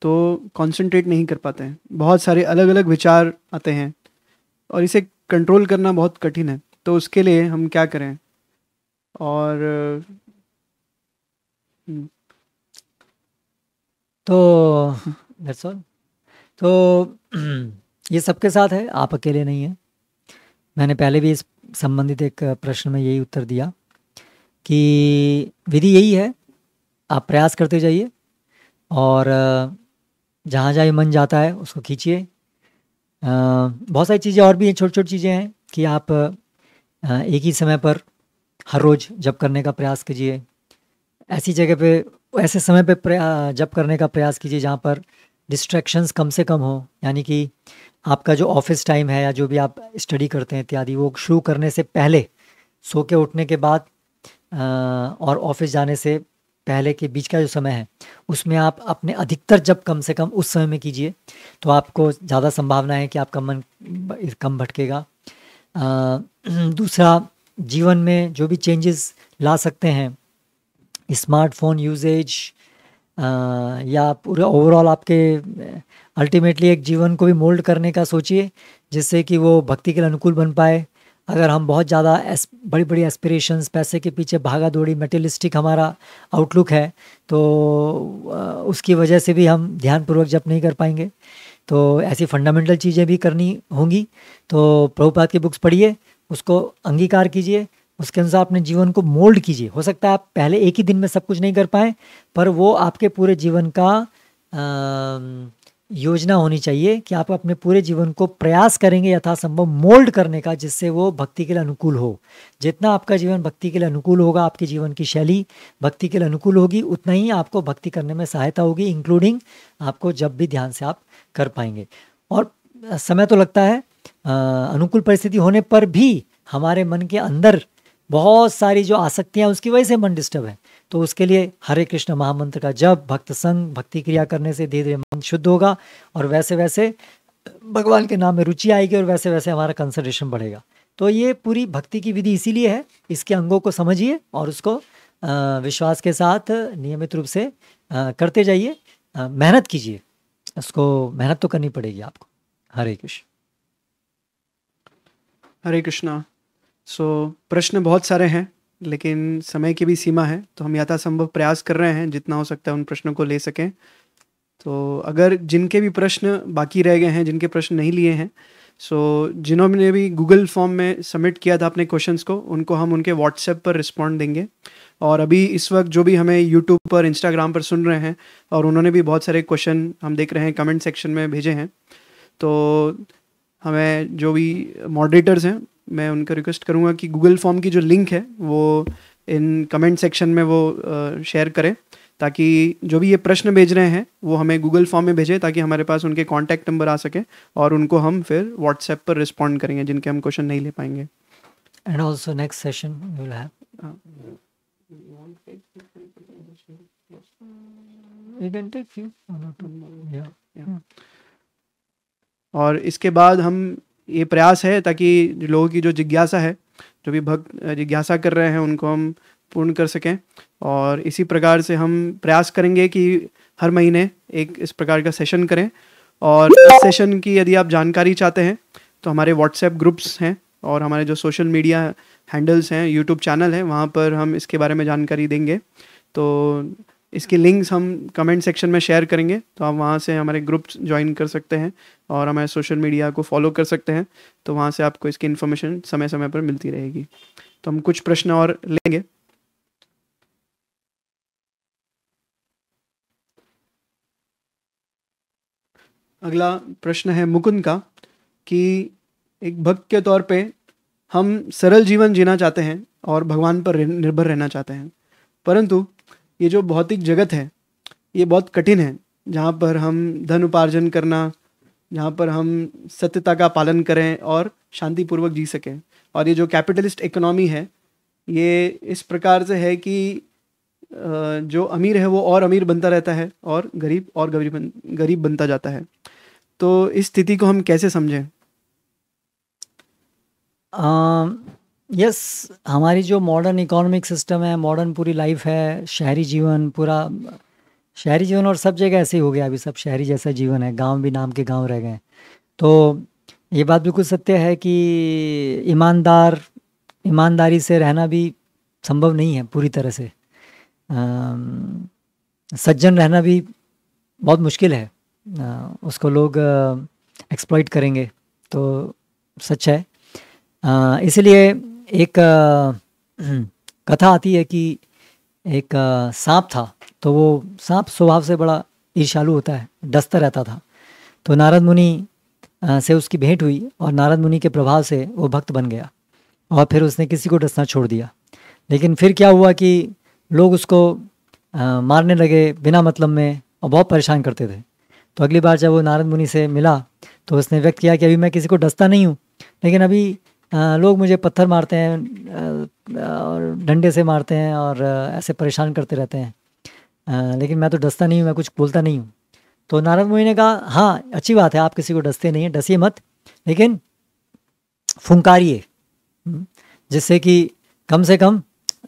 तो कंसंट्रेट नहीं कर पाते हैं, बहुत सारे अलग अलग विचार आते हैं और इसे कंट्रोल करना बहुत कठिन है, तो उसके लिए हम क्या करें? और तो दैट्स ऑल। तो ये सबके साथ है, आप अकेले नहीं हैं। मैंने पहले भी इस संबंधित एक प्रश्न में यही उत्तर दिया कि विधि यही है, आप प्रयास करते जाइए और जहाँ जहाँ मन जाता है उसको खींचिए। बहुत सारी चीज़ें और भी हैं, छोटी छोटी चीज़ें हैं कि आप एक ही समय पर हर रोज़ जप करने का प्रयास कीजिए। ऐसी जगह पे, ऐसे समय पे जप करने का प्रयास कीजिए जहाँ पर डिस्ट्रैक्शंस कम से कम हो। यानी कि आपका जो ऑफिस टाइम है या जो भी आप स्टडी करते हैं इत्यादि, वो शुरू करने से पहले, सो के उठने के बाद और ऑफिस जाने से पहले के बीच का जो समय है उसमें आप अपने अधिकतर जप कम से कम उस समय में कीजिए, तो आपको ज़्यादा संभावना है कि आपका मन कम भटकेगा। दूसरा, जीवन में जो भी चेंजेस ला सकते हैं, स्मार्टफोन यूजेज या पूरे ओवरऑल आपके अल्टीमेटली एक जीवन को भी मोल्ड करने का सोचिए जिससे कि वो भक्ति के लिए अनुकूल बन पाए। अगर हम बहुत ज़्यादा बड़ी बड़ी एस्पिरेशंस, पैसे के पीछे भागा दौड़ी, मटेरियलिस्टिक हमारा आउटलुक है, तो उसकी वजह से भी हम ध्यानपूर्वक जप नहीं कर पाएंगे। तो ऐसी फंडामेंटल चीज़ें भी करनी होंगी। तो प्रभुपाद की बुक्स पढ़िए, उसको अंगीकार कीजिए, उसके अनुसार अपने जीवन को मोल्ड कीजिए। हो सकता है आप पहले एक ही दिन में सब कुछ नहीं कर पाएँ, पर वो आपके पूरे जीवन का योजना होनी चाहिए कि आप अपने पूरे जीवन को प्रयास करेंगे यथासंभव मोल्ड करने का, जिससे वो भक्ति के लिए अनुकूल हो। जितना आपका जीवन भक्ति के लिए अनुकूल होगा, आपके जीवन की शैली भक्ति के लिए अनुकूल होगी, उतना ही आपको भक्ति करने में सहायता होगी, इंक्लूडिंग आपको जब भी ध्यान से आप कर पाएंगे। और समय तो लगता है, अनुकूल परिस्थिति होने पर भी हमारे मन के अंदर बहुत सारी जो आसक्तियाँ, उसकी वजह से मन डिस्टर्ब है। तो उसके लिए हरे कृष्ण महामंत्र का जप, भक्त संग, भक्ति क्रिया करने से धीरे धीरे मन शुद्ध होगा और वैसे वैसे भगवान के नाम में रुचि आएगी और वैसे वैसे हमारा कंसंट्रेशन बढ़ेगा। तो ये पूरी भक्ति की विधि इसीलिए है। इसके अंगों को समझिए और उसको विश्वास के साथ नियमित रूप से करते जाइए। मेहनत कीजिए, उसको मेहनत तो करनी पड़ेगी आपको। हरे कृष्ण। हरे कृष्णा। सो प्रश्न बहुत सारे हैं, लेकिन समय की भी सीमा है, तो हम यथासंभव प्रयास कर रहे हैं जितना हो सकता है उन प्रश्नों को ले सकें। तो अगर जिनके भी प्रश्न बाकी रह गए हैं, जिनके प्रश्न नहीं लिए हैं, सो जिन्होंने भी गूगल फॉर्म में सबमिट किया था अपने क्वेश्चंस को, उनको हम उनके व्हाट्सएप पर रिस्पॉन्ड देंगे। और अभी इस वक्त जो भी हमें यूट्यूब पर, इंस्टाग्राम पर सुन रहे हैं, और उन्होंने भी बहुत सारे क्वेश्चन हम देख रहे हैं कमेंट सेक्शन में भेजे हैं, तो हमें जो भी मॉडरेटर्स हैं, मैं उनका रिक्वेस्ट करूँगा कि गूगल फॉर्म की जो लिंक है वो इन कमेंट सेक्शन में वो शेयर करें, ताकि जो भी ये प्रश्न भेज रहे हैं वो हमें गूगल फॉर्म में भेजें, ताकि हमारे पास उनके कॉन्टैक्ट नंबर आ सके और उनको हम फिर व्हाट्सएप पर रिस्पॉन्ड करेंगे जिनके हम क्वेश्चन नहीं ले पाएंगे। And also next session will have, you can take few, 1 or 2, yeah. और इसके बाद हम ये प्रयास है ताकि लोगों की जो जिज्ञासा है, जो भी भक्त जिज्ञासा कर रहे हैं, उनको हम पूर्ण कर सकें। और इसी प्रकार से हम प्रयास करेंगे कि हर महीने एक इस प्रकार का सेशन करें। और इस सेशन की यदि आप जानकारी चाहते हैं तो हमारे व्हाट्सएप ग्रुप्स हैं और हमारे जो सोशल मीडिया हैंडल्स हैं, यूट्यूब चैनल है, वहाँ पर हम इसके बारे में जानकारी देंगे। तो इसकी लिंक्स हम कमेंट सेक्शन में शेयर करेंगे, तो आप वहाँ से हमारे ग्रुप्स ज्वाइन कर सकते हैं और हमारे सोशल मीडिया को फॉलो कर सकते हैं। तो वहाँ से आपको इसकी इन्फॉर्मेशन समय समय पर मिलती रहेगी। तो हम कुछ प्रश्न और लेंगे। अगला प्रश्न है मुकुंद का, कि एक भक्त के तौर पे हम सरल जीवन जीना चाहते हैं और भगवान पर निर्भर रहना चाहते हैं, परंतु ये जो भौतिक जगत है ये बहुत कठिन है, जहाँ पर हम धन उपार्जन करना, जहाँ पर हम सत्यता का पालन करें और शांतिपूर्वक जी सकें। और ये जो कैपिटलिस्ट इकोनॉमी है ये इस प्रकार से है कि जो अमीर है वो और अमीर बनता रहता है और गरीब बनता जाता है। तो इस स्थिति को हम कैसे समझें? यस, हमारी जो मॉडर्न इकोनॉमिक सिस्टम है, मॉडर्न पूरी लाइफ है, शहरी जीवन, पूरा शहरी जीवन और सब जगह ऐसे ही हो गया। अभी सब शहरी जैसा जीवन है, गांव भी नाम के गांव रह गए। तो ये बात बिल्कुल सत्य है कि ईमानदारी से रहना भी संभव नहीं है पूरी तरह से। सज्जन रहना भी बहुत मुश्किल है, उसको लोग एक्सप्लॉइट करेंगे, तो सच है। इसलिए एक कथा आती है कि एक सांप था, तो वो सांप स्वभाव से बड़ा ईर्ष्यालु होता है, डसता रहता था। तो नारद मुनि से उसकी भेंट हुई और नारद मुनि के प्रभाव से वो भक्त बन गया और फिर उसने किसी को डसना छोड़ दिया। लेकिन फिर क्या हुआ कि लोग उसको मारने लगे बिना मतलब में और बहुत परेशान करते थे। तो अगली बार जब वो नारद मुनि से मिला तो उसने व्यक्त किया कि अभी मैं किसी को डसता नहीं हूँ, लेकिन अभी लोग मुझे पत्थर मारते हैं और डंडे से मारते हैं और ऐसे परेशान करते रहते हैं, लेकिन मैं तो डसता नहीं हूँ, मैं कुछ बोलता नहीं हूँ। तो नारद मुनि ने कहा, हाँ अच्छी बात है, आप किसी को डसते नहीं हैं, डसिए मत, लेकिन फुंकारिए, जिससे कि कम से कम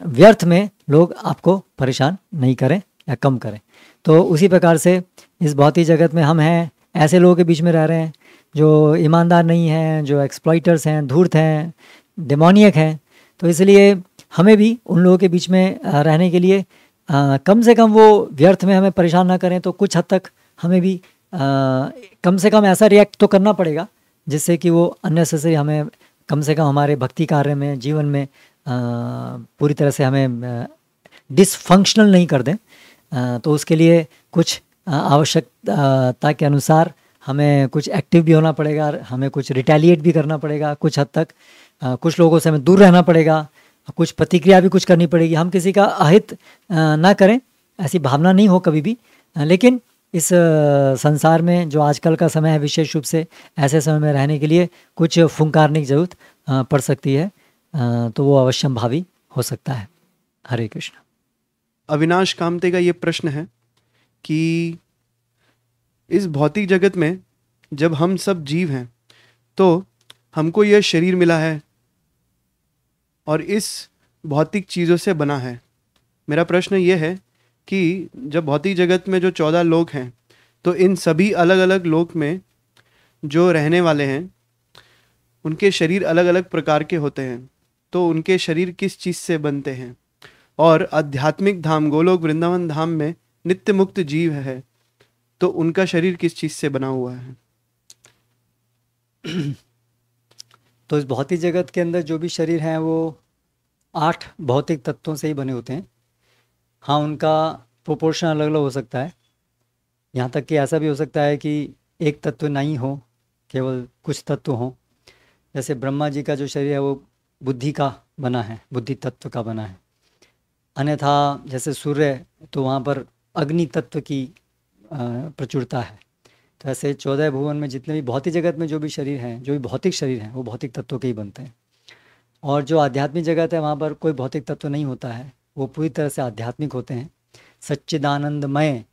व्यर्थ में लोग आपको परेशान नहीं करें या कम करें। तो उसी प्रकार से इस भौतिक जगत में हम हैं, ऐसे लोगों के बीच में रह रहे हैं जो ईमानदार नहीं हैं, जो एक्सप्लॉइटर्स हैं, धूर्त हैं, डेमोनियक हैं। तो इसलिए हमें भी उन लोगों के बीच में रहने के लिए कम से कम वो व्यर्थ में हमें परेशान ना करें, तो कुछ हद तक हमें भी कम से कम ऐसा रिएक्ट तो करना पड़ेगा जिससे कि वो अननेसेसरी हमें कम से कम हमारे भक्ति कार्य में, जीवन में पूरी तरह से हमें डिसफंक्शनल नहीं कर दें। तो उसके लिए कुछ आवश्यकता के अनुसार हमें कुछ एक्टिव भी होना पड़ेगा, हमें कुछ रिटेलिएट भी करना पड़ेगा, कुछ हद तक कुछ लोगों से हमें दूर रहना पड़ेगा, कुछ प्रतिक्रिया भी कुछ करनी पड़ेगी। हम किसी का अहित ना करें, ऐसी भावना नहीं हो कभी भी। लेकिन इस संसार में जो आजकल का समय है, विशेष रूप से ऐसे समय में रहने के लिए कुछ फुंकारने की जरूरत पड़ सकती है, तो वो अवश्यम भावी हो सकता है। हरे कृष्ण। अविनाश कामते का ये प्रश्न है कि इस भौतिक जगत में जब हम सब जीव हैं तो हमको यह शरीर मिला है और इस भौतिक चीज़ों से बना है। मेरा प्रश्न ये है कि जब भौतिक जगत में जो 14 लोक हैं, तो इन सभी अलग अलग लोक में जो रहने वाले हैं उनके शरीर अलग अलग प्रकार के होते हैं। तो उनके शरीर किस चीज़ से बनते हैं? और आध्यात्मिक धाम गोलोक वृंदावन धाम में नित्य मुक्त जीव है, तो उनका शरीर किस चीज़ से बना हुआ है? तो इस भौतिक जगत के अंदर जो भी शरीर हैं वो 8 भौतिक तत्वों से ही बने होते हैं। हाँ, उनका प्रोपोर्शन अलग अलग हो सकता है। यहाँ तक कि ऐसा भी हो सकता है कि एक तत्व नहीं हो, केवल कुछ तत्व हों। जैसे ब्रह्मा जी का जो शरीर है वो बुद्धि का बना है, बुद्धि तत्व का बना है। अन्यथा जैसे सूर्य, तो वहाँ पर अग्नि तत्व की प्रचुरता है। तो ऐसे 14 भुवन में जितने भी भौतिक जगत में जो भी शरीर हैं, जो भी भौतिक शरीर हैं, वो भौतिक तत्वों के ही बनते हैं। और जो आध्यात्मिक जगत है वहाँ पर कोई भौतिक तत्व नहीं होता है, वो पूरी तरह से आध्यात्मिक होते हैं, सच्चिदानंदमय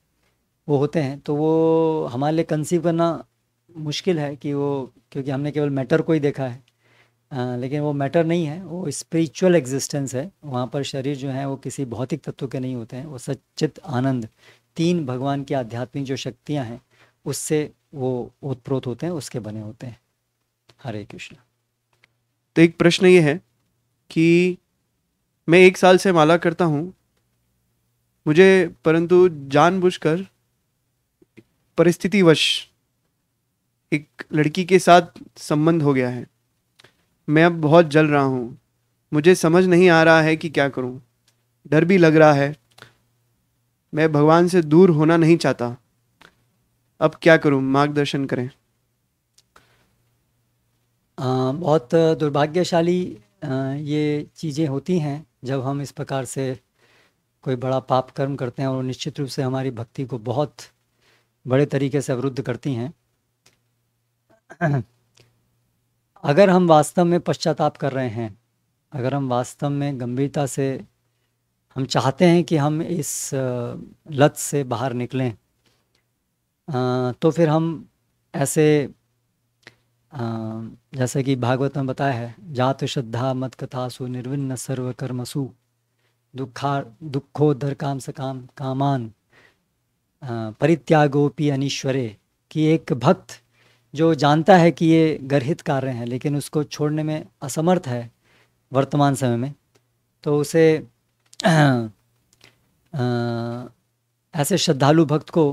वो होते हैं। तो वो हमारे लिए कंसीव करना मुश्किल है कि वो, क्योंकि हमने केवल मैटर को ही देखा है, लेकिन वो मैटर नहीं है, वो स्पिरिचुअल एग्जिस्टेंस है। वहाँ पर शरीर जो है वो किसी भौतिक तत्व के नहीं होते हैं, वो सच्चित आनंद, 3 भगवान की आध्यात्मिक जो शक्तियाँ हैं उससे वो ओतप्रोत होते हैं, उसके बने होते हैं। हरे कृष्ण। तो एक प्रश्न ये है कि मैं 1 साल से माला करता हूँ, मुझे परंतु जानबूझकर परिस्थितिवश एक लड़की के साथ संबंध हो गया है। मैं अब बहुत जल रहा हूँ, मुझे समझ नहीं आ रहा है कि क्या करूँ, डर भी लग रहा है, मैं भगवान से दूर होना नहीं चाहता, अब क्या करूँ, मार्गदर्शन करें। बहुत दुर्भाग्यशाली ये चीज़ें होती हैं जब हम इस प्रकार से कोई बड़ा पाप कर्म करते हैं, और निश्चित रूप से हमारी भक्ति को बहुत बड़े तरीके से अवरुद्ध करती हैं। अगर हम वास्तव में पश्चाताप कर रहे हैं, अगर हम वास्तव में गंभीरता से हम चाहते हैं कि हम इस लत से बाहर निकलें, तो फिर हम ऐसे जैसे कि भागवत में बताया है, जात श्रद्धा मत कथासु निर्विन्न सर्व कर्मसु दुखोद्धर काम सकाम कामान परित्यागोपि अनीश्वरे, कि एक भक्त जो जानता है कि ये गर्हित कार्य हैं लेकिन उसको छोड़ने में असमर्थ है वर्तमान समय में, तो उसे ऐसे श्रद्धालु भक्त को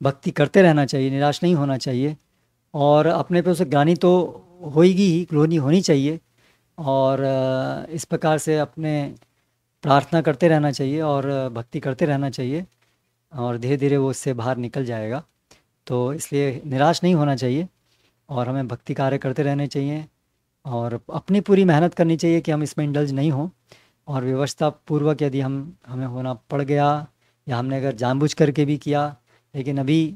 भक्ति करते रहना चाहिए, निराश नहीं होना चाहिए। और अपने पे उसे ग्लानि तो होएगी ही, ग्लानि होनी चाहिए, और इस प्रकार से अपने प्रार्थना करते रहना चाहिए और भक्ति करते रहना चाहिए, और धीरे धीरे वो उससे बाहर निकल जाएगा। तो इसलिए निराश नहीं होना चाहिए और हमें भक्ति कार्य करते रहने चाहिए, और अपनी पूरी मेहनत करनी चाहिए कि हम इसमें इंडल्ज नहीं हों। और व्यवस्था पूर्वक यदि हमें होना पड़ गया, या हमने अगर जानबूझ करके भी किया लेकिन अभी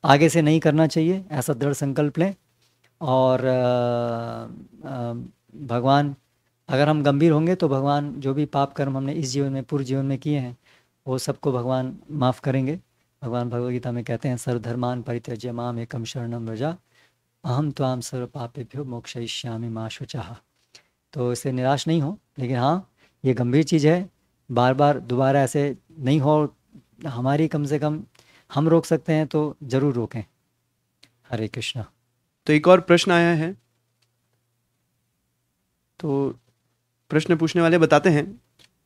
आगे से नहीं करना चाहिए, ऐसा दृढ़ संकल्प लें। और भगवान, अगर हम गंभीर होंगे तो भगवान जो भी पाप कर्म हमने इस जीवन में, पूर्व जीवन में किए हैं, वो सबको भगवान माफ़ करेंगे। भगवान भगवद गीता में कहते हैं, सर्वधर्मान् परित्यज्य माम एकम शरणं व्रज अहम त्वाम सर्व पापेभ्यो मोक्षयिष्यामि मा शुचः। तो इससे निराश नहीं हो, लेकिन हाँ, ये गंभीर चीज़ है, बार बार दोबारा ऐसे नहीं हो। हमारी कम से कम हम रोक सकते हैं तो ज़रूर रोकें। हरे कृष्णा। तो एक और प्रश्न आया है, तो प्रश्न पूछने वाले बताते हैं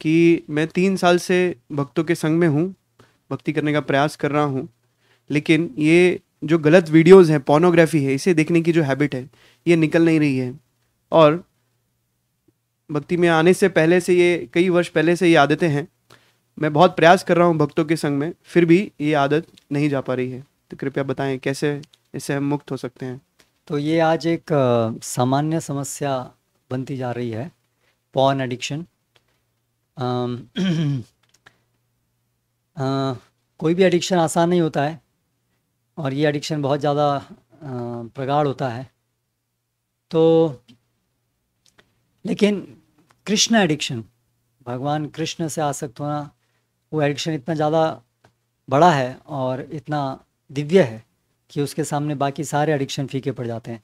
कि मैं 3 साल से भक्तों के संग में हूँ, भक्ति करने का प्रयास कर रहा हूँ, लेकिन ये जो गलत वीडियोस हैं, पोर्नोग्राफी है, इसे देखने की जो हैबिट है ये निकल नहीं रही है। और भक्ति में आने से पहले से, ये कई वर्ष पहले से ये आदतें हैं, मैं बहुत प्रयास कर रहा हूँ भक्तों के संग में, फिर भी ये आदत नहीं जा पा रही है। तो कृपया बताएं कैसे इससे हम मुक्त हो सकते हैं। तो ये आज एक सामान्य समस्या बनती जा रही है, पॉर्न एडिक्शन। कोई भी एडिक्शन आसान नहीं होता है, और ये एडिक्शन बहुत ज़्यादा प्रगाढ़ होता है। तो लेकिन कृष्ण एडिक्शन, भगवान कृष्ण से आसक्त होना, वो एडिक्शन इतना ज़्यादा बड़ा है और इतना दिव्य है कि उसके सामने बाकी सारे एडिक्शन फीके पड़ जाते हैं।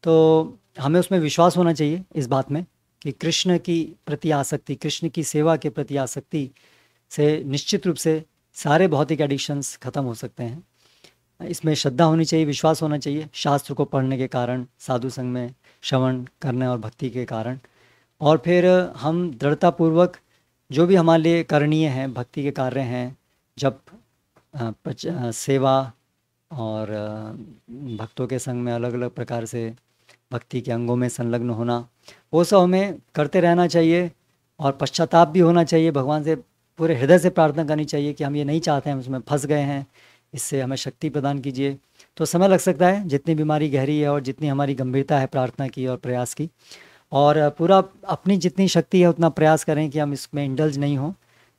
तो हमें उसमें विश्वास होना चाहिए इस बात में कि कृष्ण की प्रति आसक्ति, कृष्ण की सेवा के प्रति आसक्ति से निश्चित रूप से सारे भौतिक एडिक्शंस ख़त्म हो सकते हैं। इसमें श्रद्धा होनी चाहिए, विश्वास होना चाहिए, शास्त्र को पढ़ने के कारण, साधु संग में श्रवण करने और भक्ति के कारण। और फिर हम दृढ़तापूर्वक जो भी हमारे लिए करणीय हैं, भक्ति के कार्य हैं, जब सेवा और भक्तों के संग में अलग अलग प्रकार से भक्ति के अंगों में संलग्न होना, वो सब हमें करते रहना चाहिए। और पश्चाताप भी होना चाहिए, भगवान से पूरे हृदय से प्रार्थना करनी चाहिए कि हम ये नहीं चाहते हैं, उसमें फंस गए हैं, इससे हमें शक्ति प्रदान कीजिए। तो समय लग सकता है, जितनी बीमारी गहरी है और जितनी हमारी गंभीरता है प्रार्थना की और प्रयास की, और पूरा अपनी जितनी शक्ति है उतना प्रयास करें कि हम इसमें इंडल्ज नहीं हो,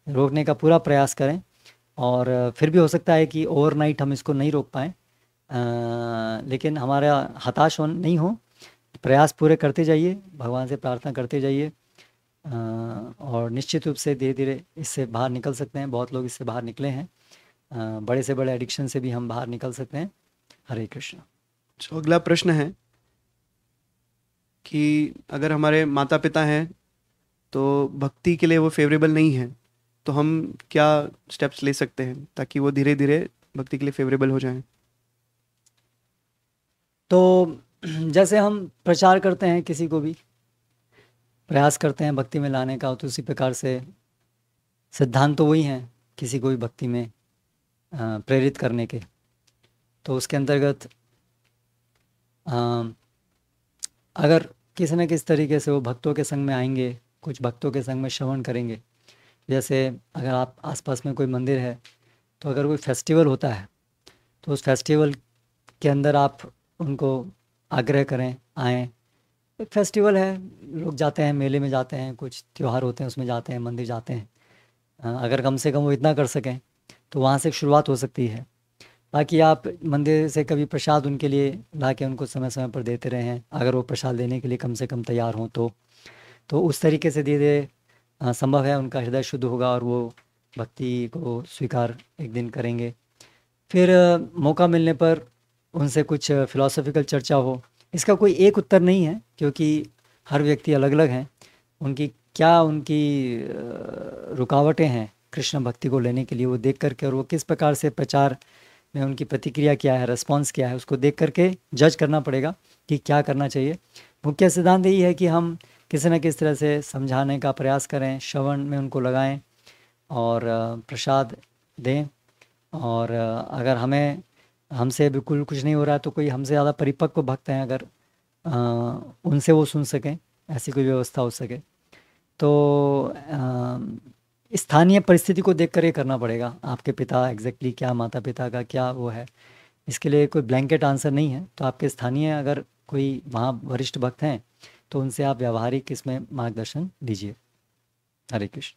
रोकने का पूरा प्रयास करें। और फिर भी हो सकता है कि ओवरनाइट हम इसको नहीं रोक पाएँ, लेकिन हमारा हताश नहीं हो, प्रयास पूरे करते जाइए, भगवान से प्रार्थना करते जाइए, और निश्चित रूप से धीरे धीरे इससे बाहर निकल सकते हैं। बहुत लोग इससे बाहर निकले हैं, बड़े से बड़े एडिक्शन से भी हम बाहर निकल सकते हैं। हरे कृष्ण। तो अगला प्रश्न है कि अगर हमारे माता पिता हैं तो भक्ति के लिए वो फेवरेबल नहीं है, तो हम क्या स्टेप्स ले सकते हैं ताकि वो धीरे धीरे भक्ति के लिए फेवरेबल हो जाएं? तो जैसे हम प्रचार करते हैं, किसी को भी प्रयास करते हैं भक्ति में लाने का, तो उसी प्रकार से सिद्धांत तो वही हैं, किसी को भी भक्ति में प्रेरित करने के। तो उसके अंतर्गत अगर किसी न किसी तरीके से वो भक्तों के संग में आएंगे, कुछ भक्तों के संग में श्रवण करेंगे, जैसे अगर आप आसपास में कोई मंदिर है, तो अगर कोई फेस्टिवल होता है तो उस फेस्टिवल के अंदर आप उनको आग्रह करें, आएँ। एक फेस्टिवल है, लोग जाते हैं, मेले में जाते हैं, कुछ त्यौहार होते हैं उसमें जाते हैं, मंदिर जाते हैं। अगर कम से कम वो इतना कर सकें तो वहाँ से शुरुआत हो सकती है। बाकी आप मंदिर से कभी प्रसाद उनके लिए ला के उनको समय समय पर देते रहे हैं, अगर वो प्रसाद लेने के लिए कम से कम तैयार हों तो उस तरीके से धीरे धीरे संभव है उनका हृदय शुद्ध होगा और वो भक्ति को स्वीकार एक दिन करेंगे। फिर मौका मिलने पर उनसे कुछ फिलॉसफिकल चर्चा हो। इसका कोई एक उत्तर नहीं है, क्योंकि हर व्यक्ति अलग अलग हैं, उनकी रुकावटें हैं कृष्ण भक्ति को लेने के लिए, वो देख करके, और वो किस प्रकार से प्रचार में उनकी प्रतिक्रिया क्या है, रिस्पॉन्स क्या है, उसको देख करके जज करना पड़ेगा कि क्या करना चाहिए। मुख्य सिद्धांत यही है कि हम किसी न किसी तरह से समझाने का प्रयास करें, श्रवण में उनको लगाएं और प्रसाद दें। और अगर हमसे बिल्कुल कुछ नहीं हो रहा है तो कोई हमसे ज़्यादा परिपक्व भक्त हैं, अगर उनसे वो सुन सकें, ऐसी कोई व्यवस्था हो सके तो स्थानीय परिस्थिति को देखकर ये करना पड़ेगा। आपके पिता एग्जैक्टली क्या, माता पिता का क्या वो है, इसके लिए कोई ब्लैंकेट आंसर नहीं है। तो आपके स्थानीय अगर कोई वहाँ वरिष्ठ भक्त हैं तो उनसे आप व्यावहारिक इसमें मार्गदर्शन दीजिए। हरे कृष्ण।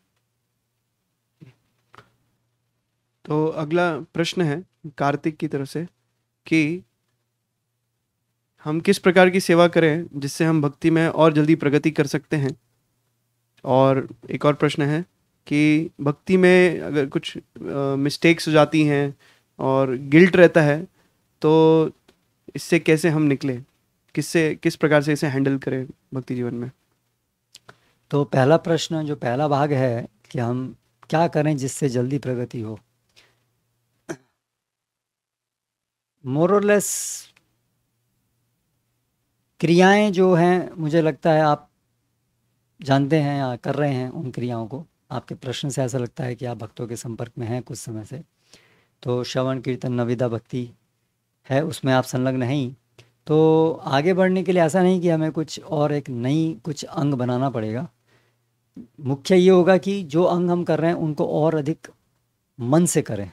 तो अगला प्रश्न है कार्तिक की तरफ से कि हम किस प्रकार की सेवा करें जिससे हम भक्ति में और जल्दी प्रगति कर सकते हैं। और एक और प्रश्न है कि भक्ति में अगर कुछ मिस्टेक्स हो जाती हैं और गिल्ट रहता है तो इससे कैसे हम निकलें, किस प्रकार से इसे हैंडल करें भक्ति जीवन में। तो पहला प्रश्न, जो पहला भाग है कि हम क्या करें जिससे जल्दी प्रगति हो, मोर और लेस क्रियाएं जो हैं, मुझे लगता है आप जानते हैं या कर रहे हैं उन क्रियाओं को। आपके प्रश्न से ऐसा लगता है कि आप भक्तों के संपर्क में हैं कुछ समय से, तो श्रवण कीर्तन नविदा भक्ति है, उसमें आप संलग्न हैं। तो आगे बढ़ने के लिए ऐसा नहीं कि हमें कुछ और एक नई कुछ अंग बनाना पड़ेगा। मुख्य ये होगा कि जो अंग हम कर रहे हैं उनको और अधिक मन से करें,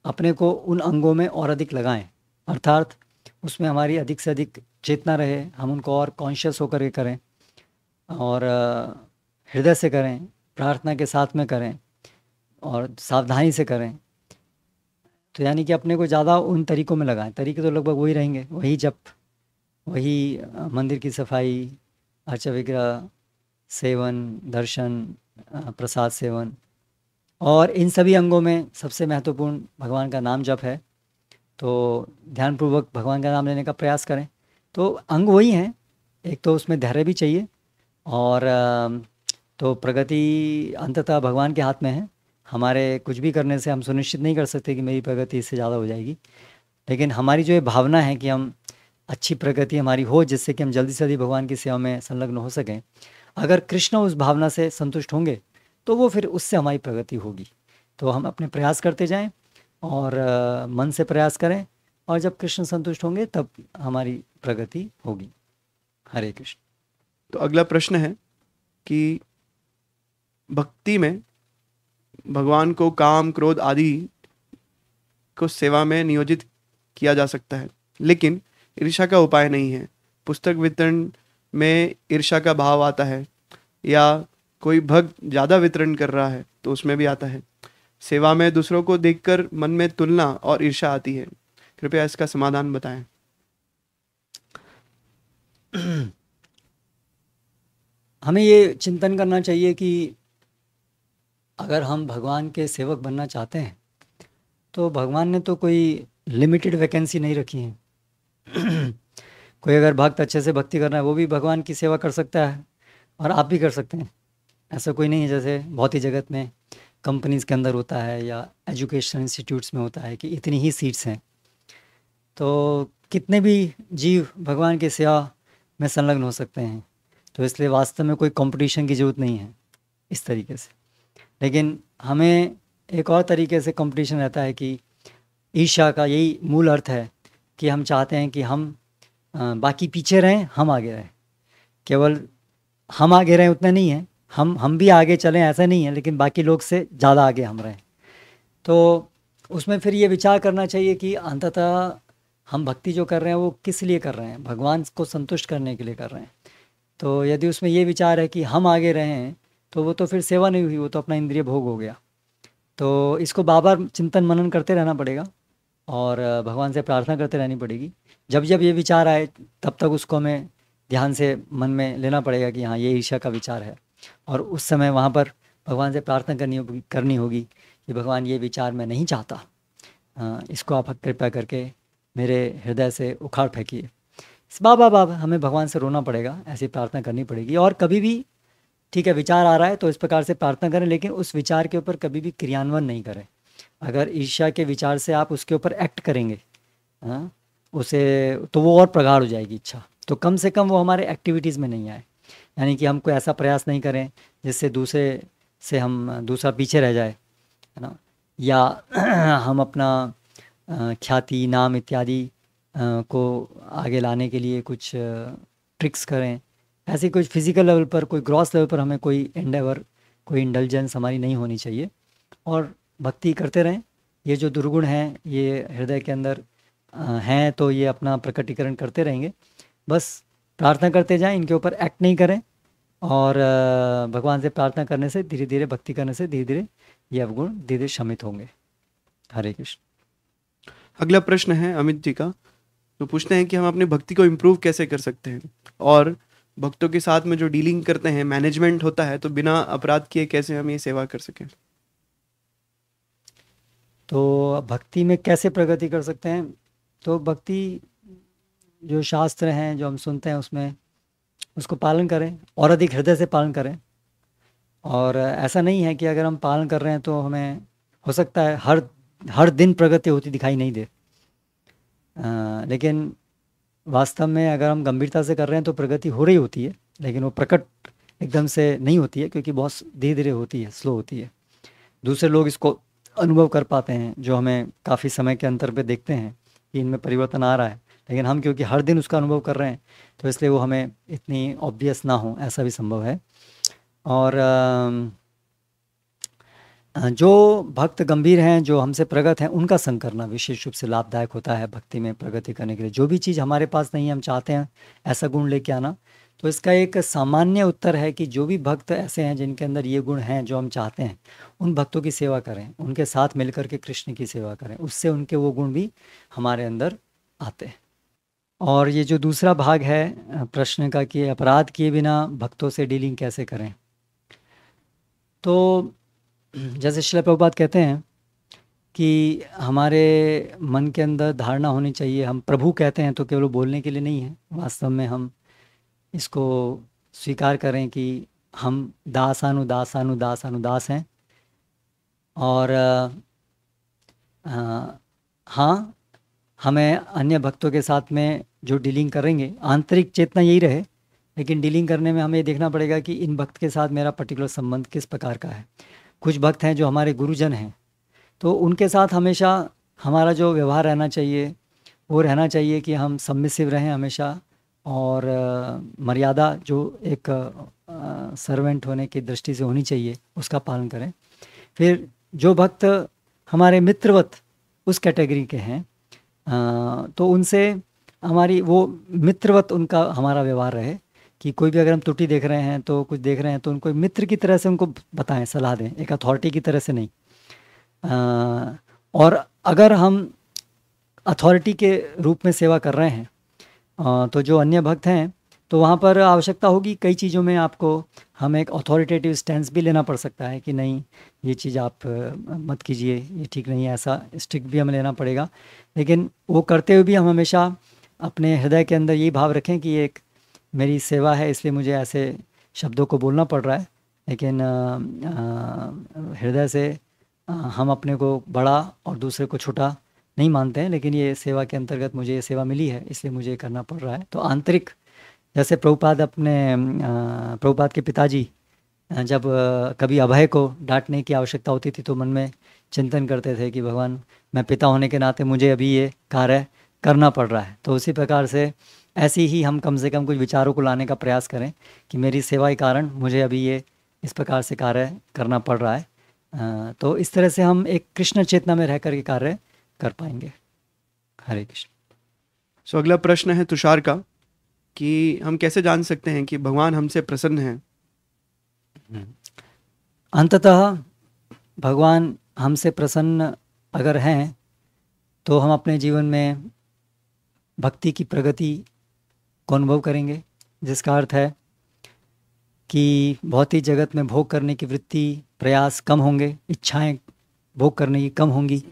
अपने को उन अंगों में और अधिक लगाएं, अर्थात उसमें हमारी अधिक से अधिक चेतना रहे, हम उनको और कॉन्शियस होकर के करें और हृदय से करें, प्रार्थना के साथ में करें और सावधानी से करें। तो यानी कि अपने को ज़्यादा उन तरीक़ों में लगाएं। तरीके तो लगभग वही रहेंगे, वही जप, वही मंदिर की सफाई, अर्चा विग्रह सेवन, दर्शन, प्रसाद सेवन, और इन सभी अंगों में सबसे महत्वपूर्ण भगवान का नाम जप है। तो ध्यानपूर्वक भगवान का नाम लेने का प्रयास करें। तो अंग वही हैं, एक तो उसमें धैर्य भी चाहिए और तो प्रगति अंततः भगवान के हाथ में है। हमारे कुछ भी करने से हम सुनिश्चित नहीं कर सकते कि मेरी प्रगति इससे ज़्यादा हो जाएगी, लेकिन हमारी जो ये भावना है कि हम अच्छी प्रगति हमारी हो जिससे कि हम जल्दी से जल्दी भगवान की सेवा में संलग्न हो सकें, अगर कृष्ण उस भावना से संतुष्ट होंगे तो वो फिर उससे हमारी प्रगति होगी। तो हम अपने प्रयास करते जाएं और मन से प्रयास करें, और जब कृष्ण संतुष्ट होंगे तब हमारी प्रगति होगी। हरे कृष्ण। तो अगला प्रश्न है कि भक्ति में भगवान को काम क्रोध आदि को सेवा में नियोजित किया जा सकता है, लेकिन ईर्ष्या का उपाय नहीं है। पुस्तक वितरण में ईर्ष्या का भाव आता है, या कोई भक्त ज़्यादा वितरण कर रहा है तो उसमें भी आता है। सेवा में दूसरों को देखकर मन में तुलना और ईर्ष्या आती है। कृपया इसका समाधान बताएं। हमें ये चिंतन करना चाहिए कि अगर हम भगवान के सेवक बनना चाहते हैं तो भगवान ने तो कोई लिमिटेड वैकेंसी नहीं रखी है। कोई अगर भक्त अच्छे से भक्ति करना है वो भी भगवान की सेवा कर सकता है, और आप भी कर सकते हैं। ऐसा कोई नहीं है जैसे भौतिक जगत में कंपनीज़ के अंदर होता है या एजुकेशन इंस्टीट्यूट्स में होता है कि इतनी ही सीट्स हैं। तो कितने भी जीव भगवान की सेवा में संलग्न हो सकते हैं, तो इसलिए वास्तव में कोई कंपटीशन की ज़रूरत नहीं है इस तरीके से। लेकिन हमें एक और तरीके से कंपटीशन रहता है कि ईर्ष्या का यही मूल अर्थ है कि हम चाहते हैं कि हम बाकी पीछे रहें, हम आगे रहें। केवल हम आगे रहें उतना नहीं है, हम भी आगे चलें ऐसा नहीं है, लेकिन बाकी लोग से ज़्यादा आगे हम रहें। तो उसमें फिर ये विचार करना चाहिए कि अंततः हम भक्ति जो कर रहे हैं वो किस लिए कर रहे हैं, भगवान को संतुष्ट करने के लिए कर रहे हैं। तो यदि उसमें ये विचार है कि हम आगे रहें तो वो तो फिर सेवा नहीं हुई, वो तो अपना इंद्रिय भोग हो गया। तो इसको बार बार चिंतन मनन करते रहना पड़ेगा और भगवान से प्रार्थना करते रहनी पड़ेगी। जब जब ये विचार आए तब तक उसको हमें ध्यान से मन में लेना पड़ेगा कि हाँ ये ईर्ष्या का विचार है, और उस समय वहाँ पर भगवान से प्रार्थना करनी होगी कि भगवान ये विचार मैं नहीं चाहता, इसको आप कृपया करके मेरे हृदय से उखाड़ फेंकिए। बाबा हमें भगवान से रोना पड़ेगा, ऐसी प्रार्थना करनी पड़ेगी। और कभी भी ठीक है विचार आ रहा है तो इस प्रकार से प्रार्थना करें, लेकिन उस विचार के ऊपर कभी भी क्रियान्वयन नहीं करें। अगर ईर्ष्या के विचार से आप उसके ऊपर एक्ट करेंगे उसे, तो वो और प्रगाढ़ हो जाएगी इच्छा, तो कम से कम वो हमारे एक्टिविटीज़ में नहीं आए। यानी कि हम कोई ऐसा प्रयास नहीं करें जिससे दूसरा पीछे रह जाए, है ना, या हम अपना ख्याति नाम इत्यादि को आगे लाने के लिए कुछ ट्रिक्स करें। ऐसे कुछ फिज़िकल लेवल पर, कोई ग्रॉस लेवल पर हमें कोई एंडेवर, कोई इंडल्जेंस हमारी नहीं होनी चाहिए, और भक्ति करते रहें। ये जो दुर्गुण हैं ये हृदय के अंदर हैं तो ये अपना प्रकटीकरण करते रहेंगे। बस प्रार्थना करते जाएं, इनके ऊपर एक्ट नहीं करें, और भगवान से प्रार्थना करने से धीरे धीरे, भक्ति करने से धीरे धीरे ये अवगुण धीरे धीरे शमित होंगे। हरे कृष्ण। अगला प्रश्न है अमित जी का, तो पूछते हैं कि हम अपनी भक्ति को इम्प्रूव कैसे कर सकते हैं, और भक्तों के साथ में जो डीलिंग करते हैं, मैनेजमेंट होता है, तो बिना अपराध किए कैसे हम ये सेवा कर सकें। तो भक्ति में कैसे प्रगति कर सकते हैं, तो भक्ति जो शास्त्र हैं जो हम सुनते हैं उसमें उसको पालन करें, और अधिक हृदय से पालन करें। और ऐसा नहीं है कि अगर हम पालन कर रहे हैं तो हमें हो सकता है हर दिन प्रगति होती दिखाई नहीं दे, लेकिन वास्तव में अगर हम गंभीरता से कर रहे हैं तो प्रगति हो रही होती है, लेकिन वो प्रकट एकदम से नहीं होती है, क्योंकि बहुत धीरे धीरे होती है, स्लो होती है। दूसरे लोग इसको अनुभव कर पाते हैं जो हमें काफ़ी समय के अंतर पे देखते हैं कि इनमें परिवर्तन आ रहा है, लेकिन हम क्योंकि हर दिन उसका अनुभव कर रहे हैं तो इसलिए वो हमें इतनी ऑब्वियस ना हो, ऐसा भी संभव है। और जो भक्त गंभीर हैं, जो हमसे प्रगत हैं, उनका संग करना विशेष रूप से लाभदायक होता है भक्ति में प्रगति करने के लिए। जो भी चीज़ हमारे पास नहीं है, हम चाहते हैं ऐसा गुण लेके आना, तो इसका एक सामान्य उत्तर है कि जो भी भक्त ऐसे हैं जिनके अंदर ये गुण हैं जो हम चाहते हैं, उन भक्तों की सेवा करें, उनके साथ मिलकर के कृष्ण की सेवा करें, उससे उनके वो गुण भी हमारे अंदर आते हैं। और ये जो दूसरा भाग है प्रश्न का कि अपराध किए बिना भक्तों से डीलिंग कैसे करें, तो जैसे श्रील प्रभुपाद कहते हैं कि हमारे मन के अंदर धारणा होनी चाहिए, हम प्रभु कहते हैं तो केवल बोलने के लिए नहीं है, वास्तव में हम इसको स्वीकार करें कि हम दासानुदास हैं, और हाँ, हमें अन्य भक्तों के साथ में जो डीलिंग करेंगे, आंतरिक चेतना यही रहे, लेकिन डीलिंग करने में हमें ये देखना पड़ेगा कि इन भक्त के साथ मेरा पर्टिकुलर संबंध किस प्रकार का है। कुछ भक्त हैं जो हमारे गुरुजन हैं, तो उनके साथ हमेशा हमारा जो व्यवहार रहना चाहिए वो रहना चाहिए कि हम सबमिसिव रहें हमेशा, और मर्यादा जो एक सर्वेंट होने की दृष्टि से होनी चाहिए उसका पालन करें। फिर जो भक्त हमारे मित्रवत उस कैटेगरी के हैं, तो उनसे हमारी वो मित्रवत उनका हमारा व्यवहार रहे कि कोई भी अगर हम त्रुटि देख रहे हैं, तो कुछ देख रहे हैं, तो उनको मित्र की तरह से उनको बताएं, सलाह दें, एक अथॉरिटी की तरह से नहीं। और अगर हम अथॉरिटी के रूप में सेवा कर रहे हैं, तो जो अन्य भक्त हैं, तो वहाँ पर आवश्यकता होगी कई चीज़ों में आपको हमें एक अथॉरिटेटिव स्टैंस भी लेना पड़ सकता है कि नहीं, ये चीज़ आप मत कीजिए, ये ठीक नहीं है, ऐसा स्ट्रिक्ट भी हमें लेना पड़ेगा। लेकिन वो करते हुए भी हम हमेशा अपने हृदय के अंदर यही भाव रखें कि एक मेरी सेवा है, इसलिए मुझे ऐसे शब्दों को बोलना पड़ रहा है, लेकिन हृदय से हम अपने को बड़ा और दूसरे को छोटा नहीं मानते हैं, लेकिन ये सेवा के अंतर्गत मुझे ये सेवा मिली है, इसलिए मुझे ये करना पड़ रहा है। तो आंतरिक, जैसे प्रभुपाद के पिताजी जब कभी अभय को डांटने की आवश्यकता होती थी तो मन में चिंतन करते थे कि भगवान, मैं पिता होने के नाते मुझे अभी ये कार्य करना पड़ रहा है। तो उसी प्रकार से ऐसे ही हम कम से कम कुछ विचारों को लाने का प्रयास करें कि मेरी सेवा के कारण मुझे अभी ये इस प्रकार से कार्य करना पड़ रहा है। तो इस तरह से हम एक कृष्ण चेतना में रह कर के कार्य कर पाएंगे। हरे कृष्ण। सो अगला प्रश्न है तुषार का कि हम कैसे जान सकते हैं कि भगवान हमसे प्रसन्न हैं? अंततः भगवान हमसे प्रसन्न अगर हैं तो हम अपने जीवन में भक्ति की प्रगति को अनुभव करेंगे, जिसका अर्थ है कि भौतिक जगत में भोग करने की वृत्ति, प्रयास कम होंगे, इच्छाएं भोग करने की कम होंगी,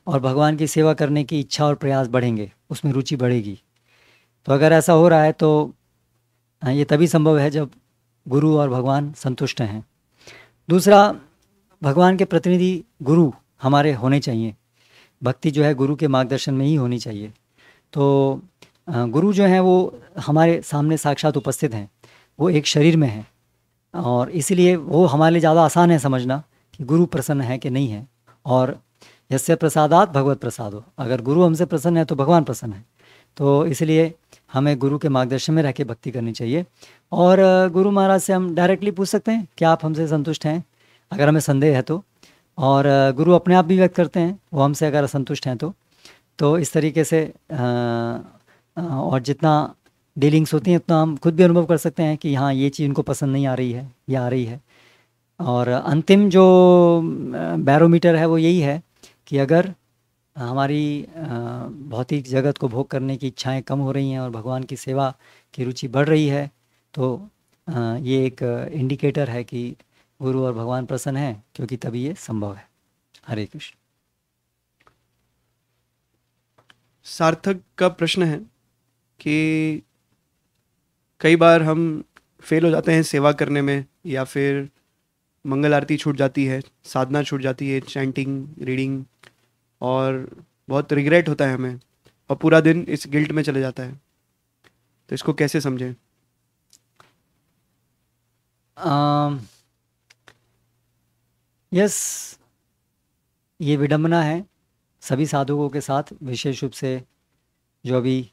और भगवान की सेवा करने की इच्छा और प्रयास बढ़ेंगे, उसमें रुचि बढ़ेगी। तो अगर ऐसा हो रहा है तो ये तभी संभव है जब गुरु और भगवान संतुष्ट हैं। दूसरा, भगवान के प्रतिनिधि गुरु हमारे होने चाहिए। भक्ति जो है गुरु के मार्गदर्शन में ही होनी चाहिए। तो गुरु जो हैं वो हमारे सामने साक्षात उपस्थित हैं, वो एक शरीर में हैं, और इसीलिए वो हमारे लिए ज़्यादा आसान है समझना कि गुरु प्रसन्न है कि नहीं है। और यस्य प्रसादात भगवत प्रसादो, अगर गुरु हमसे प्रसन्न है तो भगवान प्रसन्न है। तो इसलिए हमें गुरु के मार्गदर्शन में रह के भक्ति करनी चाहिए। और गुरु महाराज से हम डायरेक्टली पूछ सकते हैं क्या आप हमसे संतुष्ट हैं, अगर हमें संदेह है तो। और गुरु अपने आप भी व्यक्त करते हैं वो हमसे अगर असंतुष्ट हैं तो इस तरीके से और जितना डीलिंग्स होती हैं उतना हम खुद भी अनुभव कर सकते हैं कि हाँ, ये चीज़ उनको पसंद नहीं आ रही है या आ रही है। और अंतिम जो बैरोमीटर है वो यही है कि अगर हमारी भौतिक जगत को भोग करने की इच्छाएं कम हो रही हैं और भगवान की सेवा की रुचि बढ़ रही है, तो ये एक इंडिकेटर है कि गुरु और भगवान प्रसन्न हैं, क्योंकि तभी ये संभव है। हरे कृष्ण। सार्थक का प्रश्न है कि कई बार हम फेल हो जाते हैं सेवा करने में, या फिर मंगल आरती छूट जाती है, साधना छूट जाती है, चैंटिंग, रीडिंग, और बहुत रिग्रेट होता है हमें, और पूरा दिन इस गिल्ट में चले जाता है। तो इसको कैसे समझें? यस, ये विडंबना है सभी साधुओं के साथ, विशेष रूप से जो अभी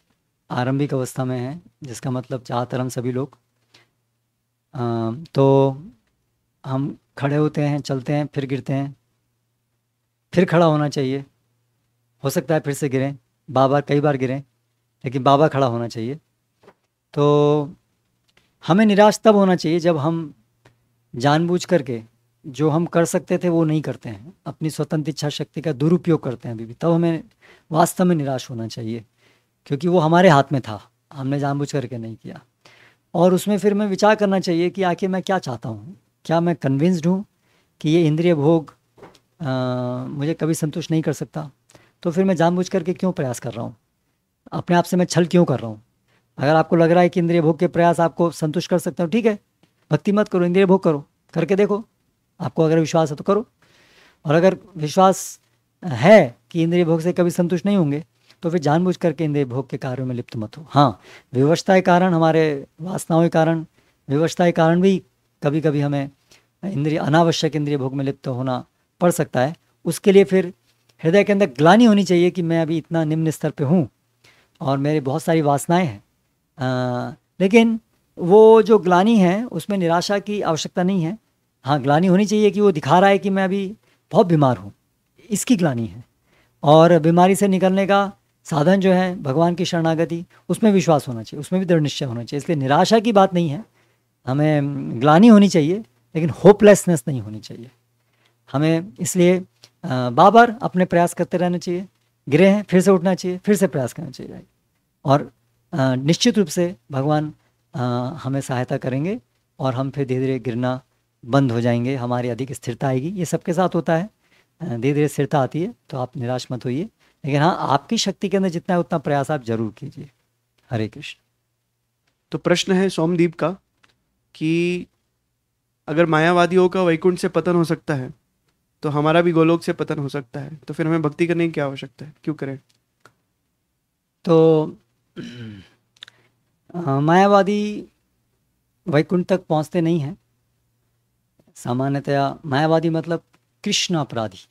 आरंभिक अवस्था में है, जिसका मतलब ज़्यादातर हम सभी लोग। तो हम खड़े होते हैं, चलते हैं, फिर गिरते हैं, फिर खड़ा होना चाहिए, हो सकता है फिर से गिरें, कई बार गिरें, लेकिन बाबा खड़ा होना चाहिए। तो हमें निराश तब होना चाहिए जब हम जानबूझ करके जो हम कर सकते थे वो नहीं करते हैं, अपनी स्वतंत्र इच्छा शक्ति का दुरुपयोग करते हैं अभी भी, तब हमें वास्तव में निराश होना चाहिए, क्योंकि वो हमारे हाथ में था, हमने जानबूझ करके नहीं किया। और उसमें फिर मैं विचार करना चाहिए कि आखिर मैं क्या चाहता हूँ, क्या मैं कन्विंस्ड हूँ कि ये इंद्रिय भोग मुझे कभी संतुष्ट नहीं कर सकता, तो फिर मैं जानबूझ करके क्यों प्रयास कर रहा हूँ, अपने आप से मैं छल क्यों कर रहा हूँ। अगर आपको लग रहा है कि इंद्रिय भोग के प्रयास आपको संतुष्ट कर सकते हो, ठीक है, भक्ति मत करो, इंद्रिय भोग करो, करके देखो, आपको अगर विश्वास है तो करो। और अगर विश्वास है कि इंद्रिय भोग से कभी संतुष्ट नहीं होंगे तो फिर जानबूझ करके इंद्रिय भोग के कार्यों में लिप्त मत हो। हाँ, विवशता के कारण, हमारे वासनाओं के कारण, विवशता के कारण भी कभी कभी हमें अनावश्यक इंद्रिय भोग में लिप्त होना पड़ सकता है। उसके लिए फिर हृदय के अंदर ग्लानि होनी चाहिए कि मैं अभी इतना निम्न स्तर पे हूँ और मेरी बहुत सारी वासनाएं हैं। लेकिन वो जो ग्लानि है उसमें निराशा की आवश्यकता नहीं है। हाँ, ग्लानि होनी चाहिए कि वो दिखा रहा है कि मैं अभी बहुत बीमार हूँ, इसकी ग्लानि है। और बीमारी से निकलने का साधन जो है भगवान की शरणागति, उसमें विश्वास होना चाहिए, उसमें भी दृढ़ निश्चय होना चाहिए। इसलिए निराशा की बात नहीं है, हमें ग्लानि होनी चाहिए लेकिन होपलेसनेस नहीं होनी चाहिए। हमें इसलिए बार अपने प्रयास करते रहना चाहिए, गिरे हैं फिर से उठना चाहिए, फिर से प्रयास करना चाहिए। और निश्चित रूप से भगवान हमें सहायता करेंगे और हम फिर धीरे धीरे गिरना बंद हो जाएंगे, हमारी अधिक स्थिरता आएगी। ये सबके साथ होता है, धीरे धीरे स्थिरता आती है, तो आप निराश मत होइए। लेकिन हाँ, आपकी शक्ति के अंदर जितना है उतना प्रयास आप जरूर कीजिए। हरे कृष्ण। तो प्रश्न है सोमदीप का कि अगर मायावादियों का वैकुंठ से पतन हो सकता है तो हमारा भी गोलोक से पतन हो सकता है, तो फिर हमें भक्ति करने की क्या आवश्यकता है, क्यों करें? तो मायावादी वैकुंठ तक पहुंचते नहीं हैं सामान्यतया। मायावादी मतलब कृष्ण अपराधी,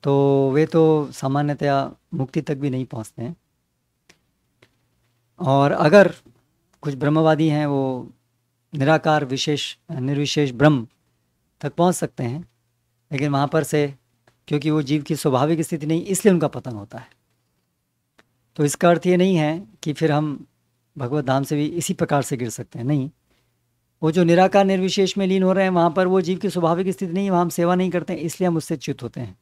तो वे तो सामान्यतया मुक्ति तक भी नहीं पहुंचते हैं। और अगर कुछ ब्रह्मवादी हैं, वो निराकार विशेष निर्विशेष ब्रह्म तक पहुंच सकते हैं, लेकिन वहाँ पर से क्योंकि वो जीव की स्वाभाविक स्थिति नहीं, इसलिए उनका पतन होता है। तो इसका अर्थ ये नहीं है कि फिर हम भगवत धाम से भी इसी प्रकार से गिर सकते हैं, नहीं। वो जो निराकार निर्विशेष में लीन हो रहे हैं, वहाँ पर वो जीव की स्वाभाविक स्थिति नहीं है, वहाँ हम सेवा नहीं करते हैं, इसलिए हम उससे च्युत होते हैं।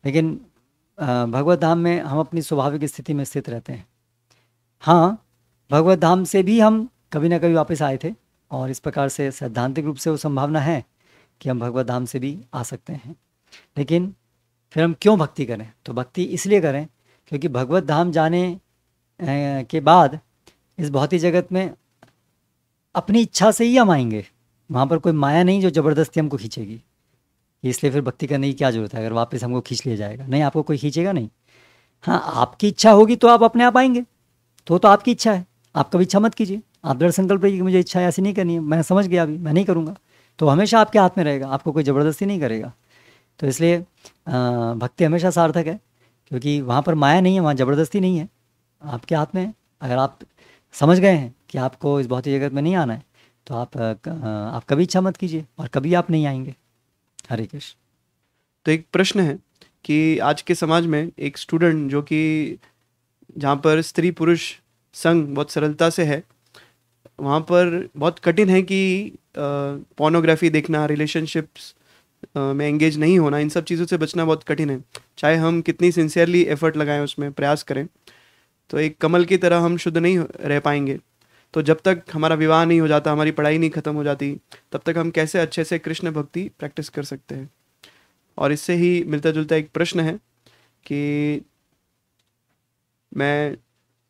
लेकिन भगवत धाम में हम अपनी स्वाभाविक स्थिति में स्थित रहते हैं। हाँ, भगवत धाम से भी हम कभी ना कभी वापस आए थे, और इस प्रकार से सैद्धांतिक रूप से वो संभावना है कि हम भगवत धाम से भी आ सकते हैं। लेकिन फिर हम क्यों भक्ति करें? तो भक्ति इसलिए करें क्योंकि भगवत धाम जाने के बाद इस भौतिक जगत में अपनी इच्छा से ही हम आएंगे। वहाँ पर कोई माया नहीं जो ज़बरदस्ती हमको खींचेगी, इसलिए फिर भक्ति करने की क्या ज़रूरत है अगर वापस हमको खींच लिया जाएगा। नहीं, आपको कोई खींचेगा नहीं। हाँ, आपकी इच्छा होगी तो आप अपने आप आएंगे, तो आपकी इच्छा है, आप कभी इच्छा मत कीजिए। आप दृढ़ संकल्प रहिए कि मुझे इच्छा ऐसी नहीं करनी है, मैं समझ गया अभी मैं नहीं करूँगा, तो हमेशा आपके हाथ में रहेगा, आपको कोई ज़बरदस्ती नहीं करेगा। तो इसलिए भक्ति हमेशा सार्थक है, क्योंकि वहाँ पर माया नहीं है, वहाँ ज़बरदस्ती नहीं है, आपके हाथ में है। अगर आप समझ गए हैं कि आपको इस भौतिक जगत में नहीं आना है, तो आप कभी इच्छा मत कीजिए और कभी आप नहीं आएंगे। हरे कृष्ण। तो एक प्रश्न है कि आज के समाज में एक स्टूडेंट जो कि जहाँ पर स्त्री पुरुष संग बहुत सरलता से है, वहाँ पर बहुत कठिन है कि पोर्नोग्राफी देखना, रिलेशनशिप्स में एंगेज नहीं होना, इन सब चीज़ों से बचना बहुत कठिन है। चाहे हम कितनी सिंसियरली एफर्ट लगाएं, उसमें प्रयास करें, तो एक कमल की तरह हम शुद्ध नहीं रह पाएंगे। तो जब तक हमारा विवाह नहीं हो जाता, हमारी पढ़ाई नहीं ख़त्म हो जाती, तब तक हम कैसे अच्छे से कृष्ण भक्ति प्रैक्टिस कर सकते हैं? और इससे ही मिलता जुलता एक प्रश्न है कि मैं